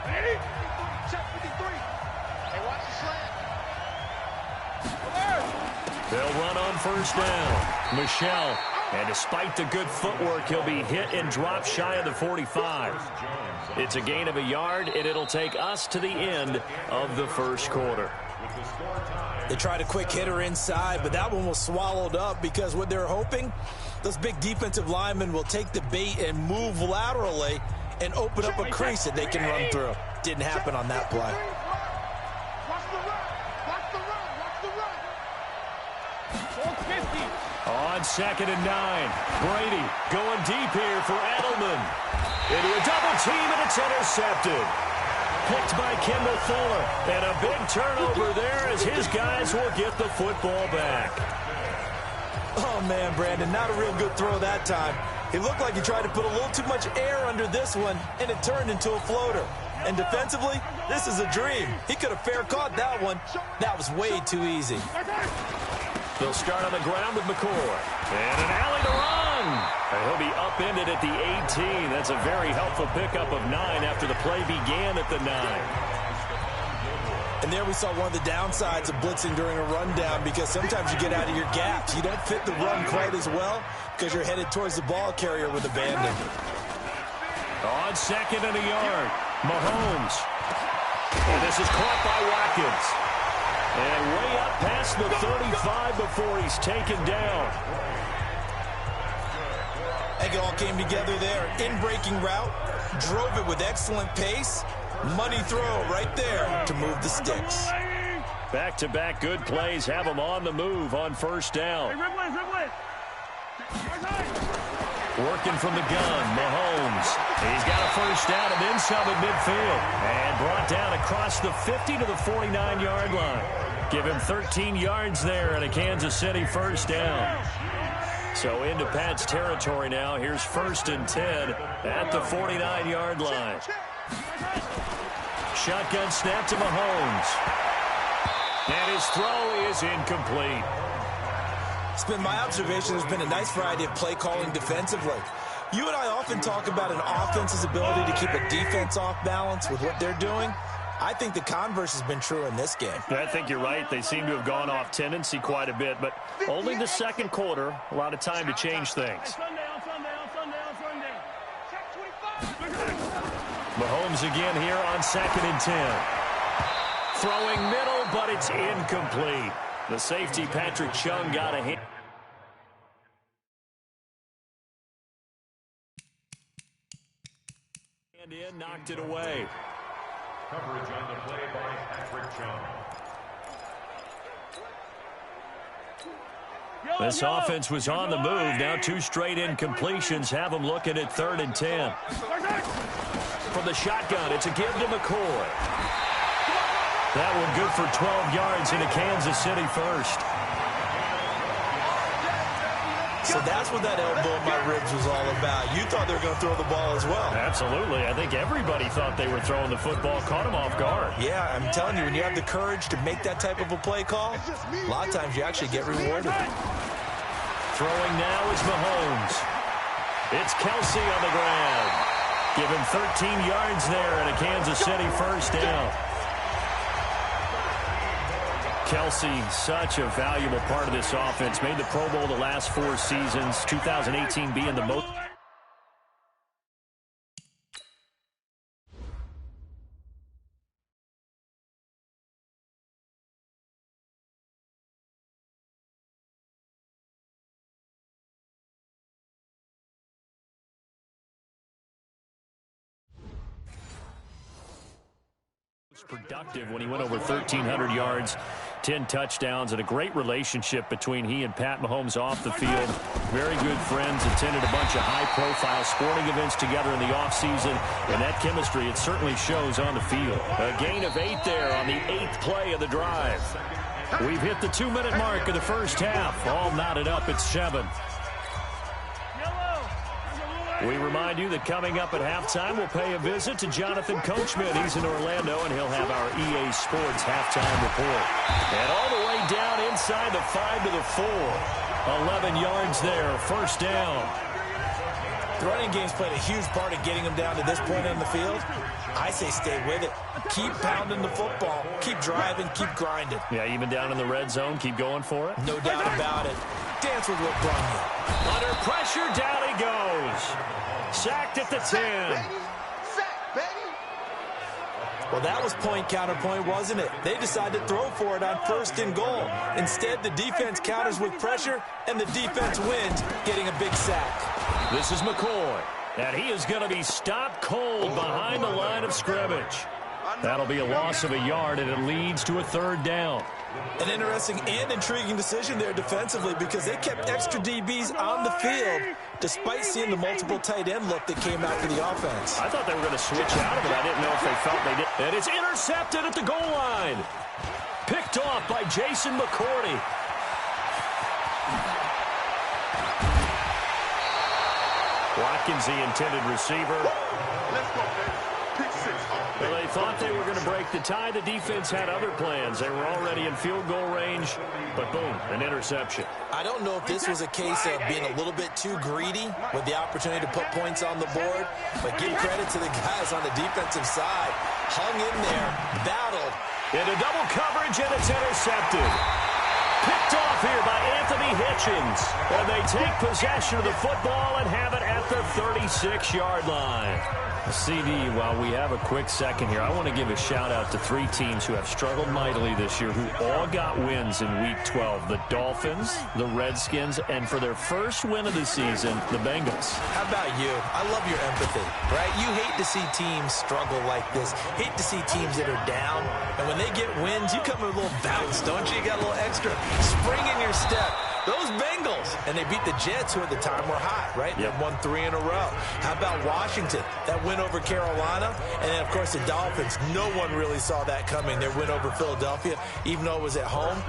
Ready? Check 53. Hey, watch the slant. They'll run on first down. Michel. And despite the good footwork, he'll be hit and drop shy of the 45. It's a gain of a yard, and it'll take us to the end of the first quarter. They tried a quick hitter inside, but that one was swallowed up because what they're hoping, those big defensive linemen will take the bait and move laterally and open up a crease that they can run through. Didn't happen on that play. On 2nd and 9, Brady going deep here for Edelman. Into a double team, and it's intercepted. Picked by Kendall Fuller. And a big turnover there as his guys will get the football back. Oh, man, Brandon, not a real good throw that time. It looked like he tried to put a little too much air under this one, and it turned into a floater. And defensively, this is a dream. He could have fair caught that one. That was way too easy. They'll start on the ground with McCoy. And an alley to run. And he'll be upended at the 18. That's a very helpful pickup of 9 after the play began at the 9. And there we saw one of the downsides of blitzing during a rundown, because sometimes you get out of your gaps. You don't fit the run quite as well because you're headed towards the ball carrier with abandon. On second and a yard, Mahomes. And this is caught by Watkins. And way up past the 35 before he's taken down. I think it all came together there. In-breaking route, drove it with excellent pace. Money throw right there to move the sticks. Back-to-back good plays have him on the move on first down. Working from the gun, Mahomes. He's got a first down and then some at midfield. And brought down across the 50 to the 49-yard line. Give him 13 yards there and a Kansas City first down. So into Pat's territory now. Here's first and 10 at the 49-yard line. Shotgun snap to Mahomes. And his throw is incomplete. It's been my observation there's been a nice variety of play calling defensively. You and I often talk about an offense's ability to keep a defense off balance with what they're doing. I think the converse has been true in this game. I think you're right. They seem to have gone off tendency quite a bit, but only the second quarter, a lot of time to change things. Mahomes again here on second and 10. Throwing middle, but it's incomplete. The safety, Patrick Chung, got a hit. And in, knocked it away. Coverage on the play by Patrick Chung. This offense was on the move. Now 2 straight incompletions have them looking at 3rd and 10. From the shotgun, it's a give to McCoy. That one good for 12 yards into Kansas City first. So that's what that elbow in my ribs was all about. You thought they were going to throw the ball as well. Absolutely. I think everybody thought they were throwing the football, caught him off guard. Yeah, I'm telling you, when you have the courage to make that type of a play call, a lot of times you actually get rewarded. Throwing now is Mahomes. It's Kelsey on the ground. Give him 13 yards there and a Kansas City first down. Kelsey, such a valuable part of this offense. Made the Pro Bowl the last 4 seasons, 2018 being the most. Productive when he went over 1,300 yards, 10 touchdowns, and a great relationship between he and Pat Mahomes off the field. Very good friends, attended a bunch of high-profile sporting events together in the offseason, and that chemistry, it certainly shows on the field. A gain of 8 there on the 8th play of the drive. We've hit the 2-minute mark of the first half. All knotted up at 7. We remind you that coming up at halftime, we'll pay a visit to Jonathan Coachman. He's in Orlando, and he'll have our EA Sports halftime report. And all the way down inside the 5 to the 4. 11 yards there, first down. The running game's played a huge part in getting them down to this point on the field. I say stay with it. Keep pounding the football. Keep driving. Keep grinding. Yeah, even down in the red zone, keep going for it. No doubt about it. Dance with what brung you. Under pressure, down he goes. Sacked at the 10. Well, that was point counterpoint, wasn't it? They decided to throw for it on 1st and goal. Instead, the defense counters with pressure, and the defense wins, getting a big sack. This is McCoy, and he is going to be stopped cold behind the line of scrimmage. That'll be a loss of a yard, and it leads to a 3rd down. An interesting and intriguing decision there defensively, because they kept extra DBs on the field despite seeing the multiple tight end look that came out for the offense. I thought they were going to switch out of it. I didn't know if they felt they did. And it's intercepted at the goal line. Picked off by Jason McCourty. Watkins, the intended receiver. Well, they thought they were going to break the tie. The defense had other plans. They were already in field goal range, but boom, an interception. I don't know if this was a case of being a little bit too greedy with the opportunity to put points on the board, but give credit to the guys on the defensive side. Hung in there, battled. Into double coverage, and it's intercepted. Picked off here by Anthony Hitchens. And they take possession of the football and have it at the 36-yard line. CD, while we have a quick second here, I want to give a shout-out to 3 teams who have struggled mightily this year, who all got wins in Week 12. The Dolphins, the Redskins, and for their first win of the season, the Bengals. How about you? I love your empathy, right? You hate to see teams struggle like this. Hate to see teams that are down. And when they get wins, you come with a little bounce, don't you? You got a little extra spring in your step. Those Bengals, and they beat the Jets, who at the time were hot, right? Yep. They won 3 in a row. How about Washington? That win over Carolina. And then, of course, the Dolphins. No one really saw that coming. Their win over Philadelphia, even though it was at home.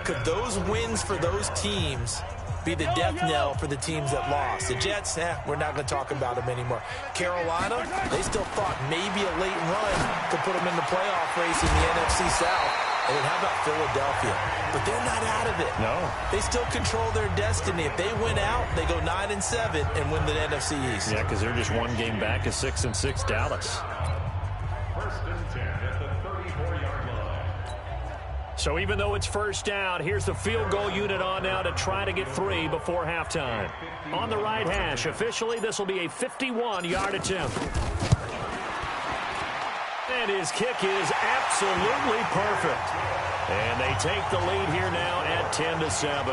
Could those wins for those teams be the death knell for the teams that lost? The Jets, we're not going to talk about them anymore. Carolina, they still thought maybe a late run could put them in the playoff race in the NFC South. And then how about Philadelphia? But they're not out of it. No. They still control their destiny. If they win out, they go 9-7 and win the NFC East. Yeah, because they're just one game back of 6-6 Dallas. First and 10 at the 34-yard line. So even though it's first down, here's the field goal unit on now to try to get 3 before halftime. On the right hash, officially, this will be a 51-yard attempt. And his kick is absolutely perfect. And they take the lead here now at 10-7.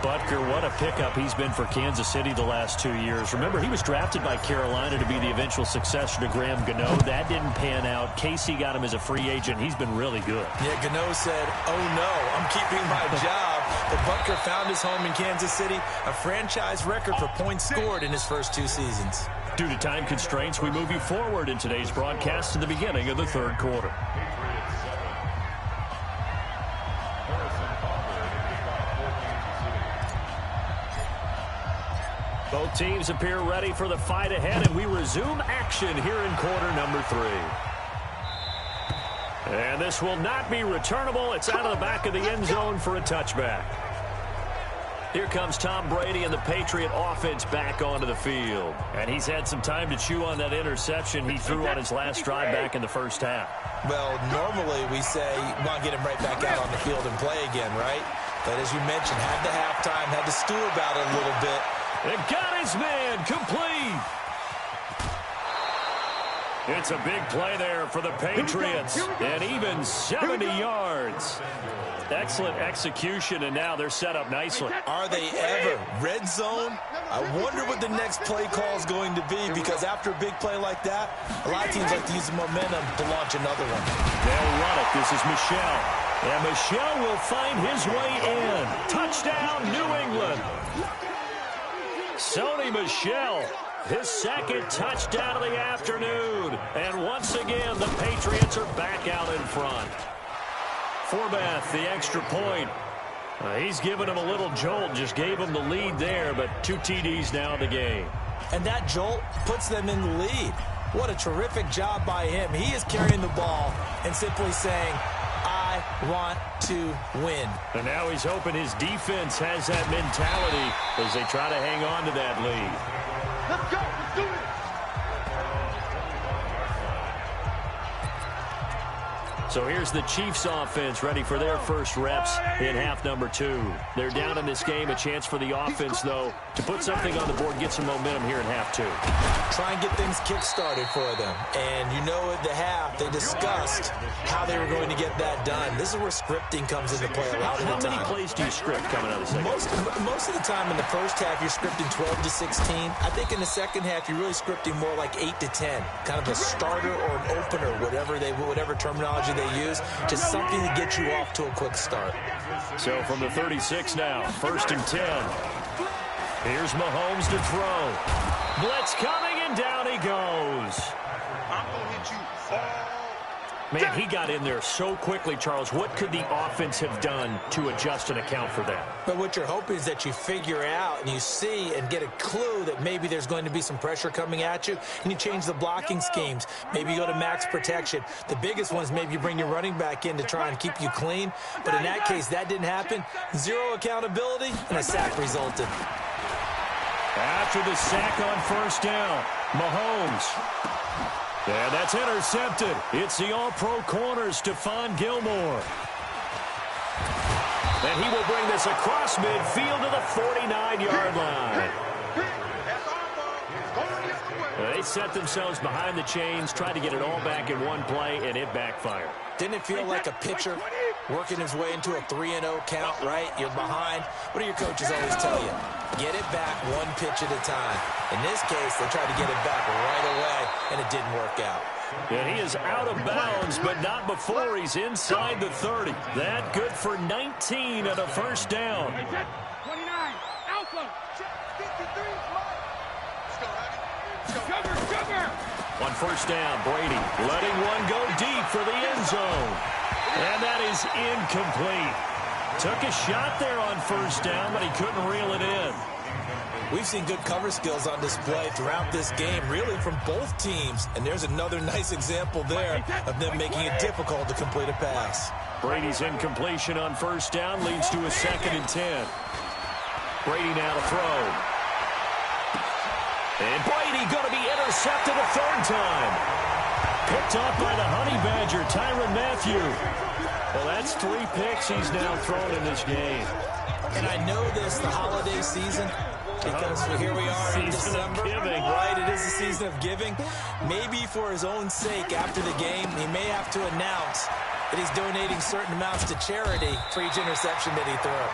Butker, what a pickup he's been for Kansas City the last 2 years. Remember, he was drafted by Carolina to be the eventual successor to Graham Gano. That didn't pan out. Casey got him as a free agent. He's been really good. Yeah, Gano said, oh no, I'm keeping my job. But Butker found his home in Kansas City, a franchise record for points scored in his first 2 seasons. Due to time constraints, we move you forward in today's broadcast to the beginning of the third quarter. Both teams appear ready for the fight ahead, and we resume action here in quarter number 3. And this will not be returnable. It's out of the back of the end zone for a touchback. Here comes Tom Brady and the Patriot offense back onto the field. And he's had some time to chew on that interception he threw on his last drive back in the first half. Well, normally we say, want to get him right back out on the field and play again, right? But as you mentioned, had the halftime, had to stew about it a little bit. And got his man complete. It's a big play there for the Patriots. And even 70 yards. Excellent execution, and now they're set up nicely. Are they ever? Red zone? I wonder what the next play call is going to be, because after a big play like that, a lot of teams like to use the momentum to launch another one. They'll run it. This is Michel. And Michel will find his way in. Touchdown, New England. Sony Michel, his second touchdown of the afternoon. And once again, the Patriots are back out in front. Forbath, the extra point. He's given him a little jolt, just gave him the lead there, but 2 TDs now in the game. And that jolt puts them in the lead. What a terrific job by him. He is carrying the ball and simply saying, I want to win. And now he's hoping his defense has that mentality as they try to hang on to that lead. Let's go. Let's do it. So here's the Chiefs offense ready for their first reps in half number 2. They're down in this game. A chance for the offense, though, to put something on the board, get some momentum here in half 2. Try and get things kick-started for them. And you know at the half, they discussed how they were going to get that done. This is where scripting comes into play a lot of the time. How many plays do you script coming out of the second? Most of the time in the first half, you're scripting 12 to 16. I think in the second half, you're really scripting more like 8 to 10. Kind of a starter or an opener, whatever terminology they use, just something to get you off to a quick start. So from the 36 now, 1st and 10. Here's Mahomes to throw. Blitz coming, and down he goes. I'm going to hit you all Man, he got in there so quickly, Charles. What could the offense have done to adjust and account for that? But what you're hoping is that you figure out and you see and get a clue that maybe there's going to be some pressure coming at you, and you change the blocking schemes. Maybe you go to max protection. The biggest one is maybe you bring your running back in to try and keep you clean. But in that case, that didn't happen. Zero accountability, and a sack resulted. After the sack on first down, Mahomes. And that's intercepted. It's the all-pro corner, Stephon Gilmore. And he will bring this across midfield to the 49-yard line. They set themselves behind the chains, tried to get it all back in one play, and it backfired. Didn't it feel like a pitcher working his way into a 3-0 count, right? You're behind. What do your coaches always tell you? Get it back one pitch at a time. In this case, they tried to get it back right away, and it didn't work out. Yeah, he is out of bounds, but not before he's inside the 30. That good for 19 at a first down. 29, Alpha, 53, Sugar. On first down, Brady letting one go deep for the end zone. And that is incomplete. Took a shot there on first down, but he couldn't reel it in. We've seen good cover skills on display throughout this game, really from both teams. And there's another nice example there of them making it difficult to complete a pass. Brady's incompletion on first down leads to a 2nd and 10. Brady now to throw. And Brady going to be intercepted a 3rd time. Picked off by the Honey Badger, Tyrann Mathieu. Well, that's 3 picks he's now thrown in this game. And I know this, the holiday season, because here we are in December. Giving. Right, it is the season of giving. Maybe for his own sake after the game, he may have to announce that he's donating certain amounts to charity for each interception that he threw.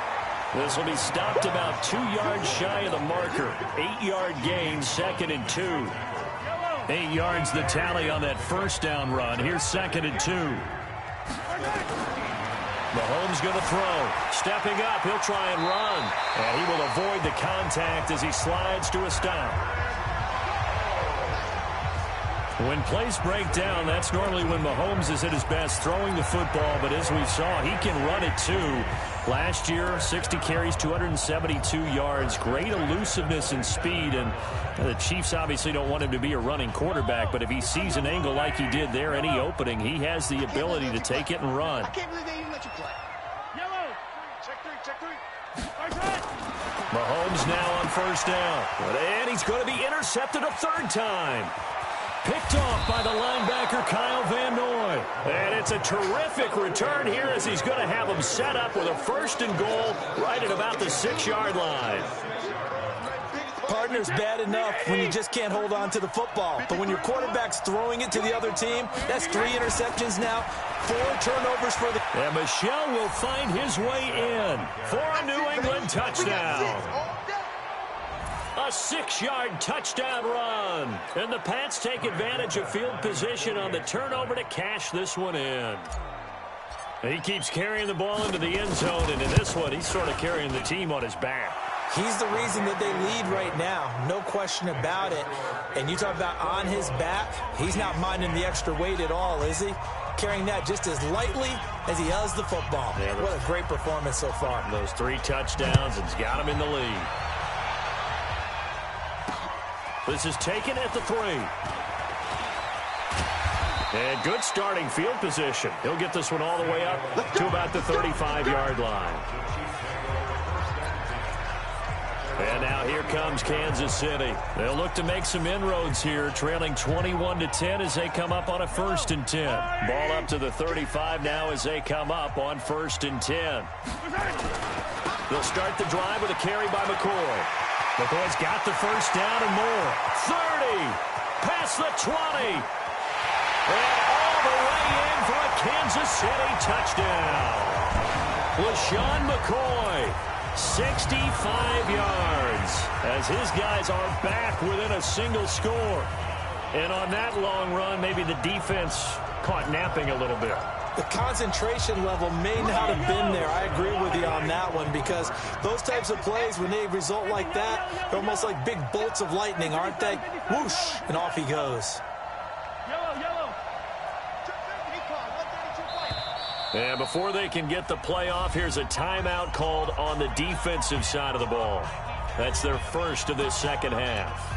This will be stopped about 2 yards shy of the marker. 8-yard gain, 2nd and 2. 8 yards the tally on that first down run. Here's 2nd and 2. Mahomes going to throw. Stepping up, he'll try and run. And he will avoid the contact as he slides to a stop. When plays break down, that's normally when Mahomes is at his best throwing the football. But as we saw, he can run it too. Last year, 60 carries, 272 yards. Great elusiveness and speed. And the Chiefs obviously don't want him to be a running quarterback. But if he sees an angle like he did there, any opening, he has the ability to take it and run. I can't believe they didn't let you play. Yellow. Check three. Mahomes now on first down. And he's going to be intercepted a 3rd time. Picked off by the linebacker, Kyle Van Noy. And it's a terrific return here as he's going to have him set up with a 1st and goal right at about the 6-yard line. Partner's bad enough when you just can't hold on to the football. But when your quarterback's throwing it to the other team, that's 3 interceptions now, 4 turnovers for the... And Michel will find his way in for a New England touchdown. A 6-yard touchdown run. And the Pats take advantage of field position on the turnover to cash this one in. And he keeps carrying the ball into the end zone, and in this one, he's sort of carrying the team on his back. He's the reason that they lead right now, no question about it. And you talk about on his back, he's not minding the extra weight at all, is he? Carrying that just as lightly as he has the football. Yeah, what a great performance so far. Those 3 touchdowns, it's got him in the lead. This is taken at the 3. And good starting field position. He'll get this one all the way up to about the 35-yard line. And now here comes Kansas City. They'll look to make some inroads here, trailing 21-10 as they come up on a 1st and 10. Ball up to the 35 now as they come up on 1st and 10. They'll start the drive with a carry by McCoy. McCoy's got the 1st down and more. 30, past the 20. And all the way in for a Kansas City touchdown. LaShawn McCoy, 65 yards, as his guys are back within a single score. And on that long run, maybe the defense caught napping a little bit. The concentration level may not have been there. I agree with you on that one, because those types of plays, when they result like that, they're almost like big bolts of lightning, aren't they? Whoosh, and off he goes. Yellow. And before they can get the play off, here's a timeout called on the defensive side of the ball. That's their first of this second half.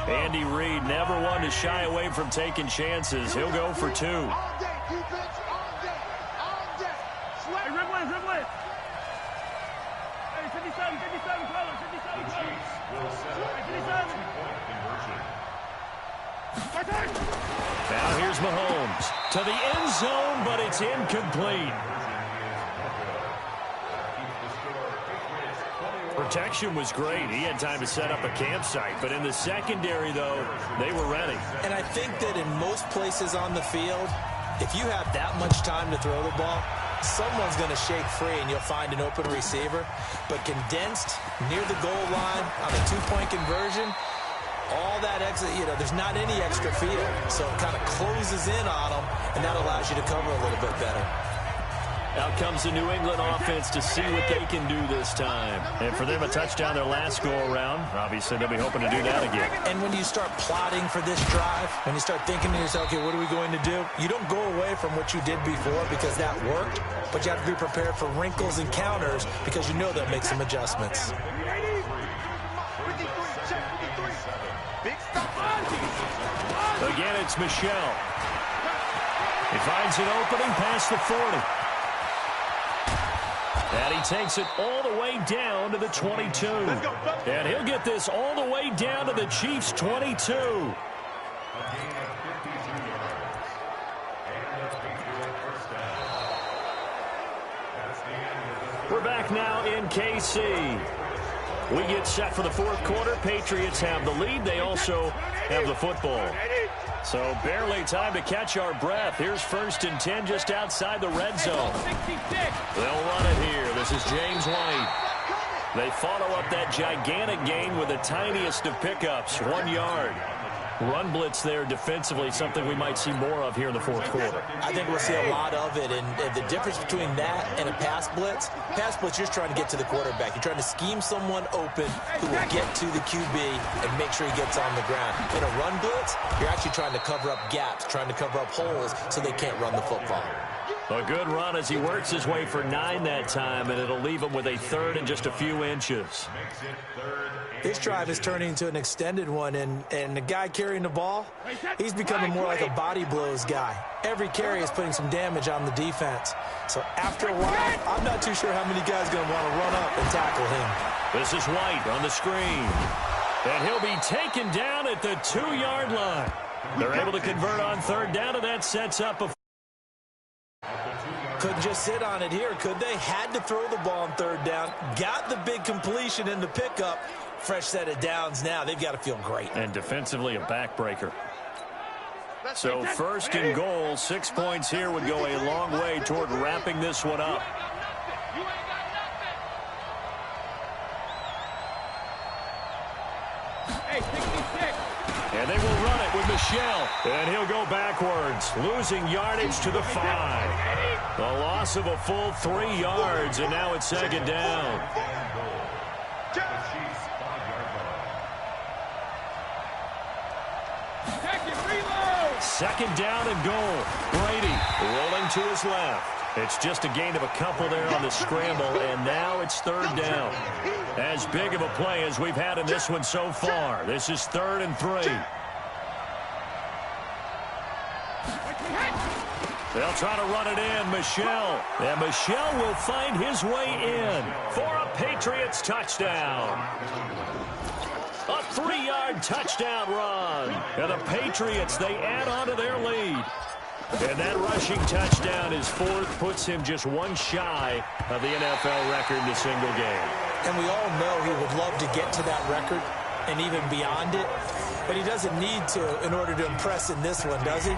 Andy Reid, never one to shy away from taking chances. He'll go for 2. All day, defense, all day, all day. Sweat. Hey, dribble it. Hey, 57, color, 57, color. Will settle for a 2-point conversion. Now here's Mahomes to the end zone, but it's incomplete. Protection was great. He had time to set up a campsite. But in the secondary, though, they were ready. And I think that in most places on the field, if you have that much time to throw the ball, someone's going to shake free and you'll find an open receiver. But condensed near the goal line on a 2-point conversion, all that extra, there's not any extra field. So it kind of closes in on them, and that allows you to cover a little bit better. Out comes the New England offense to see what they can do this time. And for them, a touchdown their last go-around. Obviously, they'll be hoping to do that again. And when you start plotting for this drive, when you start thinking to yourself, okay, what are we going to do? You don't go away from what you did before because that worked, but you have to be prepared for wrinkles and counters because you know they'll make some adjustments. Again, it's Michelle. He finds an opening past the 40. And he takes it all the way down to the 22. And he'll get this all the way down to the Chiefs' 22. We're back now in KC. We get set for the fourth quarter. Patriots have the lead. They also have the football. So barely time to catch our breath. Here's 1st and 10 just outside the red zone. They'll run it here. This is James White. They follow up that gigantic gain with the tiniest of pickups, 1 yard. Run blitz there defensively, something we might see more of here in the fourth quarter. I think we'll see a lot of it, and the difference between that and a pass blitz, you're just trying to get to the quarterback. You're trying to scheme someone open who will get to the QB and make sure he gets on the ground. In a run blitz, you're actually trying to cover up gaps, trying to cover up holes so they can't run the football. A good run as he works his way for 9 that time, and it'll leave him with a 3rd and just a few inches. This drive is turning into an extended one, and the guy carrying the ball, he's becoming more like a body blows guy. Every carry is putting some damage on the defense. So after a while, I'm not too sure how many guys are going to want to run up and tackle him. This is White on the screen. And he'll be taken down at the 2-yard line. They're able to convert on 3rd down, and that sets up a... Couldn't just sit on it here, could they? Had to throw the ball on 3rd down. Got the big completion in the pickup. Fresh set of downs now. They've got to feel great. And defensively, a backbreaker. So 1st and goal, 6 points here would go a long way toward wrapping this one up. And they will run it with Michelle. And he'll go backwards, losing yardage to the 5. The loss of a full 3 yards, and now it's 2nd down. Second down and goal. Brady rolling to his left. It's just a gain of a couple there on the scramble, and now it's 3rd down. As big of a play as we've had in this one so far. This is 3rd and 3. They'll try to run it in. Michelle. And Michelle will find his way in for a Patriots touchdown. A 3-yard touchdown run. And the Patriots, they add on to their lead. And that rushing touchdown is 4th, puts him just 1 shy of the NFL record in a single game. And we all know he would love to get to that record and even beyond it. But he doesn't need to in order to impress in this one, does he?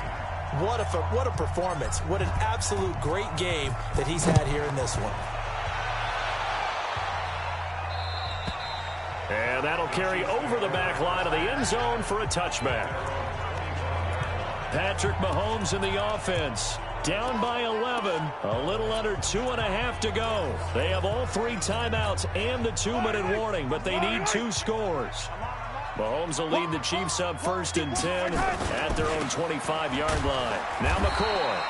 What a performance. What an absolute great game that he's had here in this one. And that'll carry over the back line of the end zone for a touchback. Patrick Mahomes in the offense. down by 11. A little under 2.5 to go. They have all 3 timeouts and the 2-minute warning, but they need 2 scores. Mahomes will lead the Chiefs up 1st and 10 at their own 25-yard line. Now McCoy.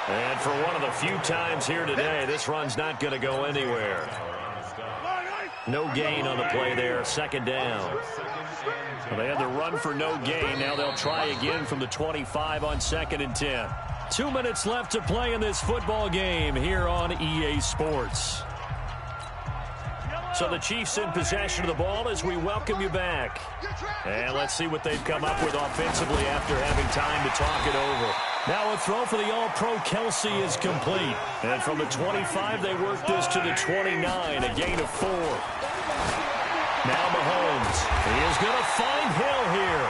And for one of the few times here today, this run's not going to go anywhere. No gain on the play there, 2nd down. Well, they had the run for no gain. Now they'll try again from the 25 on 2nd and 10. 2 minutes left to play in this football game here on EA Sports. So the Chiefs in possession of the ball as we welcome you back. And let's see what they've come up with offensively after having time to talk it over. Now a throw for the All-Pro Kelsey is complete. And from the 25, they work this to the 29, a gain of 4. Now Mahomes. He is going to find Hill here.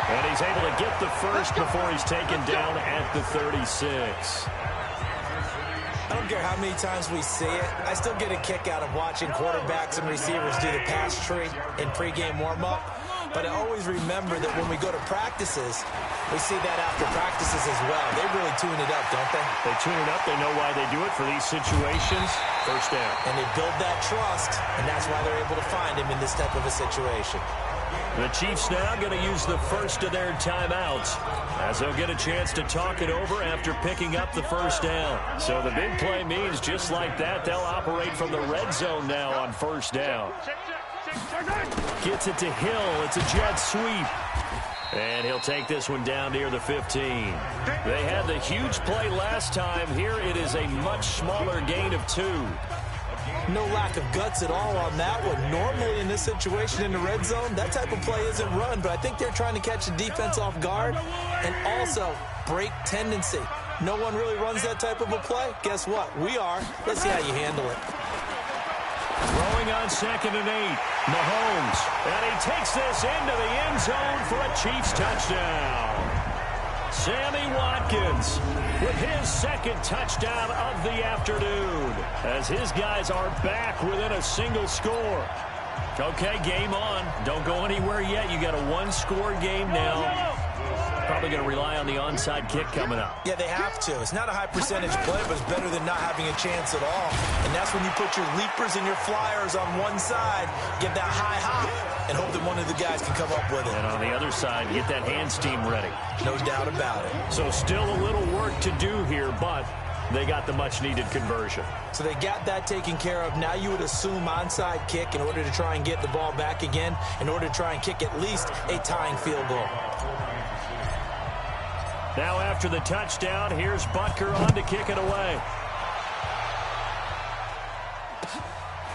And he's able to get the first before he's taken down at the 36. I don't care how many times we see it. I still get a kick out of watching quarterbacks and receivers do the pass tree in pregame warm-up. But I always remember that when we go to practices, we see that after practices as well. They really tune it up, don't they? They tune it up. They know why they do it for these situations. 1st down. And they build that trust, and that's why they're able to find him in this type of a situation. The Chiefs now going to use the first of their timeouts as they'll get a chance to talk it over after picking up the 1st down. So the big play means just like that, they'll operate from the red zone now on 1st down. Gets it to Hill. It's a jet sweep. And he'll take this one down near the 15. They had the huge play last time. Here it is a much smaller gain of 2. No lack of guts at all on that one. Normally in this situation in the red zone, that type of play isn't run, but I think they're trying to catch the defense off guard and also break tendency. No one really runs that type of a play. Guess what? We are. Let's see how you handle it. Throwing on 2nd and 8. Mahomes. And he takes this into the end zone for a Chiefs touchdown. Sammy Watkins with his 2nd touchdown of the afternoon as his guys are back within a single score. Okay, game on. Don't go anywhere yet. You got a 1-score game now. Probably going to rely on the onside kick coming up. Yeah, they have to. It's not a high percentage play, but it's better than not having a chance at all. And that's when you put your leapers and your flyers on one side, get that high hop, and hope that one of the guys can come up with it. And on the other side, get that hands team ready. No doubt about it. So still a little work to do here, but they got the much-needed conversion. So they got that taken care of. Now you would assume onside kick in order to try and get the ball back again, in order to try and kick at least a tying field goal. Now after the touchdown, here's Butker on to kick it away.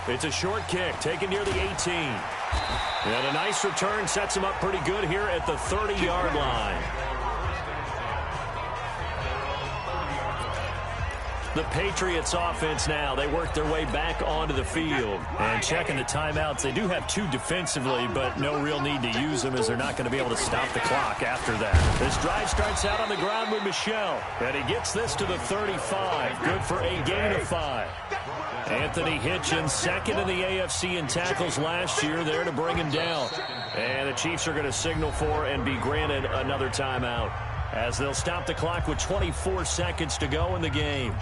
It's a short kick taken near the 18. And a nice return sets him up pretty good here at the 30-yard line. The Patriots offense now, they work their way back onto the field. And checking the timeouts, they do have 2 defensively, but no real need to use them as they're not going to be able to stop the clock after that. This drive starts out on the ground with Michel. And he gets this to the 35. Good for a gain of 5. Anthony Hitchens, 2nd in the AFC in tackles last year, there to bring him down. And the Chiefs are going to signal for and be granted another timeout as they'll stop the clock with 24 seconds to go in the game.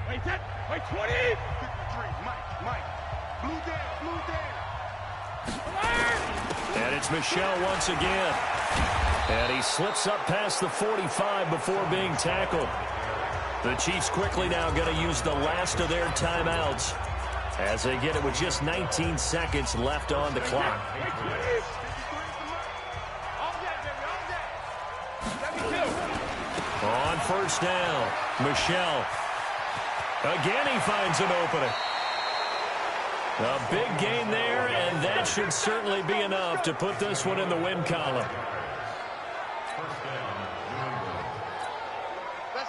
Wait, 20. 53, Mike. Blue down. And it's Michel once again. And he slips up past the 45 before being tackled. The Chiefs quickly now going to use the last of their timeouts as they get it with just 19 seconds left on the clock. On 1st down, Michel. Again, he finds an opening. A big gain there, and that should certainly be enough to put this one in the win column.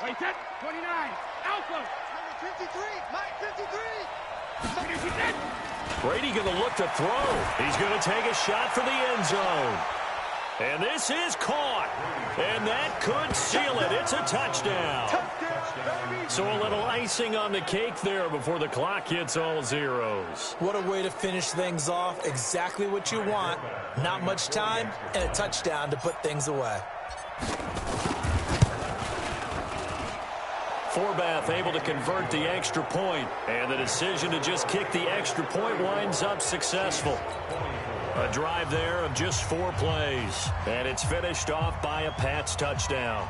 Wait, 29. Alpha. Number 53. Mike, 53. Brady going to look to throw. He's going to take a shot for the end zone. And this is caught. And that could seal it. It's a touchdown. So a little icing on the cake there before the clock hits all zeros. What a way to finish things off. Exactly what you want. Not much time and a touchdown to put things away. Forbath able to convert the extra point, and the decision to just kick the extra point winds up successful. A drive there of just 4 plays, and it's finished off by a Pats touchdown.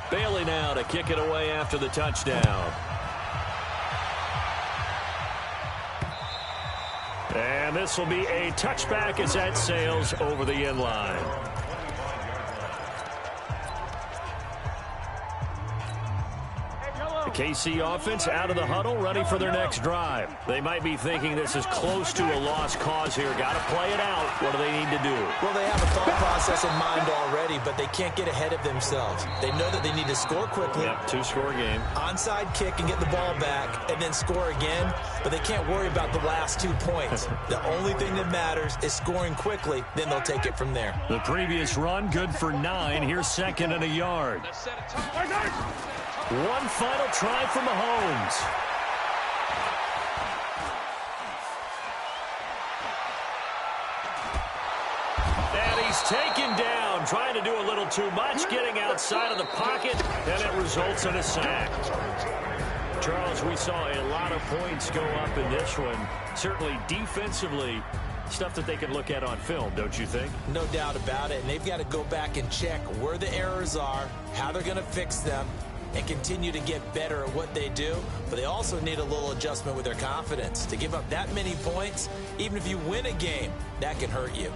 Bailey now to kick it away after the touchdown. And this will be a touchback as that sails over the end line. The KC offense out of the huddle, ready for their next drive. They might be thinking this is close to a lost cause here. Got to play it out. What do they need to do? Well, they have a thought process in mind already, but they can't get ahead of themselves. They know that they need to score quickly. Yep, 2-score game. Onside kick and get the ball back and then score again, but they can't worry about the last 2 points. The only thing that matters is scoring quickly, then they'll take it from there. The previous run, good for 9. Here's 2nd and a yard. One final try for Mahomes. And he's taken down, trying to do a little too much, getting outside of the pocket, and it results in a sack. Charles, we saw a lot of points go up in this one. Certainly defensively, stuff that they can look at on film, don't you think? No doubt about it, and they've got to go back and check where the errors are, how they're going to fix them, and continue to get better at what they do. But they also need a little adjustment with their confidence. To give up that many points, even if you win a game, that can hurt you.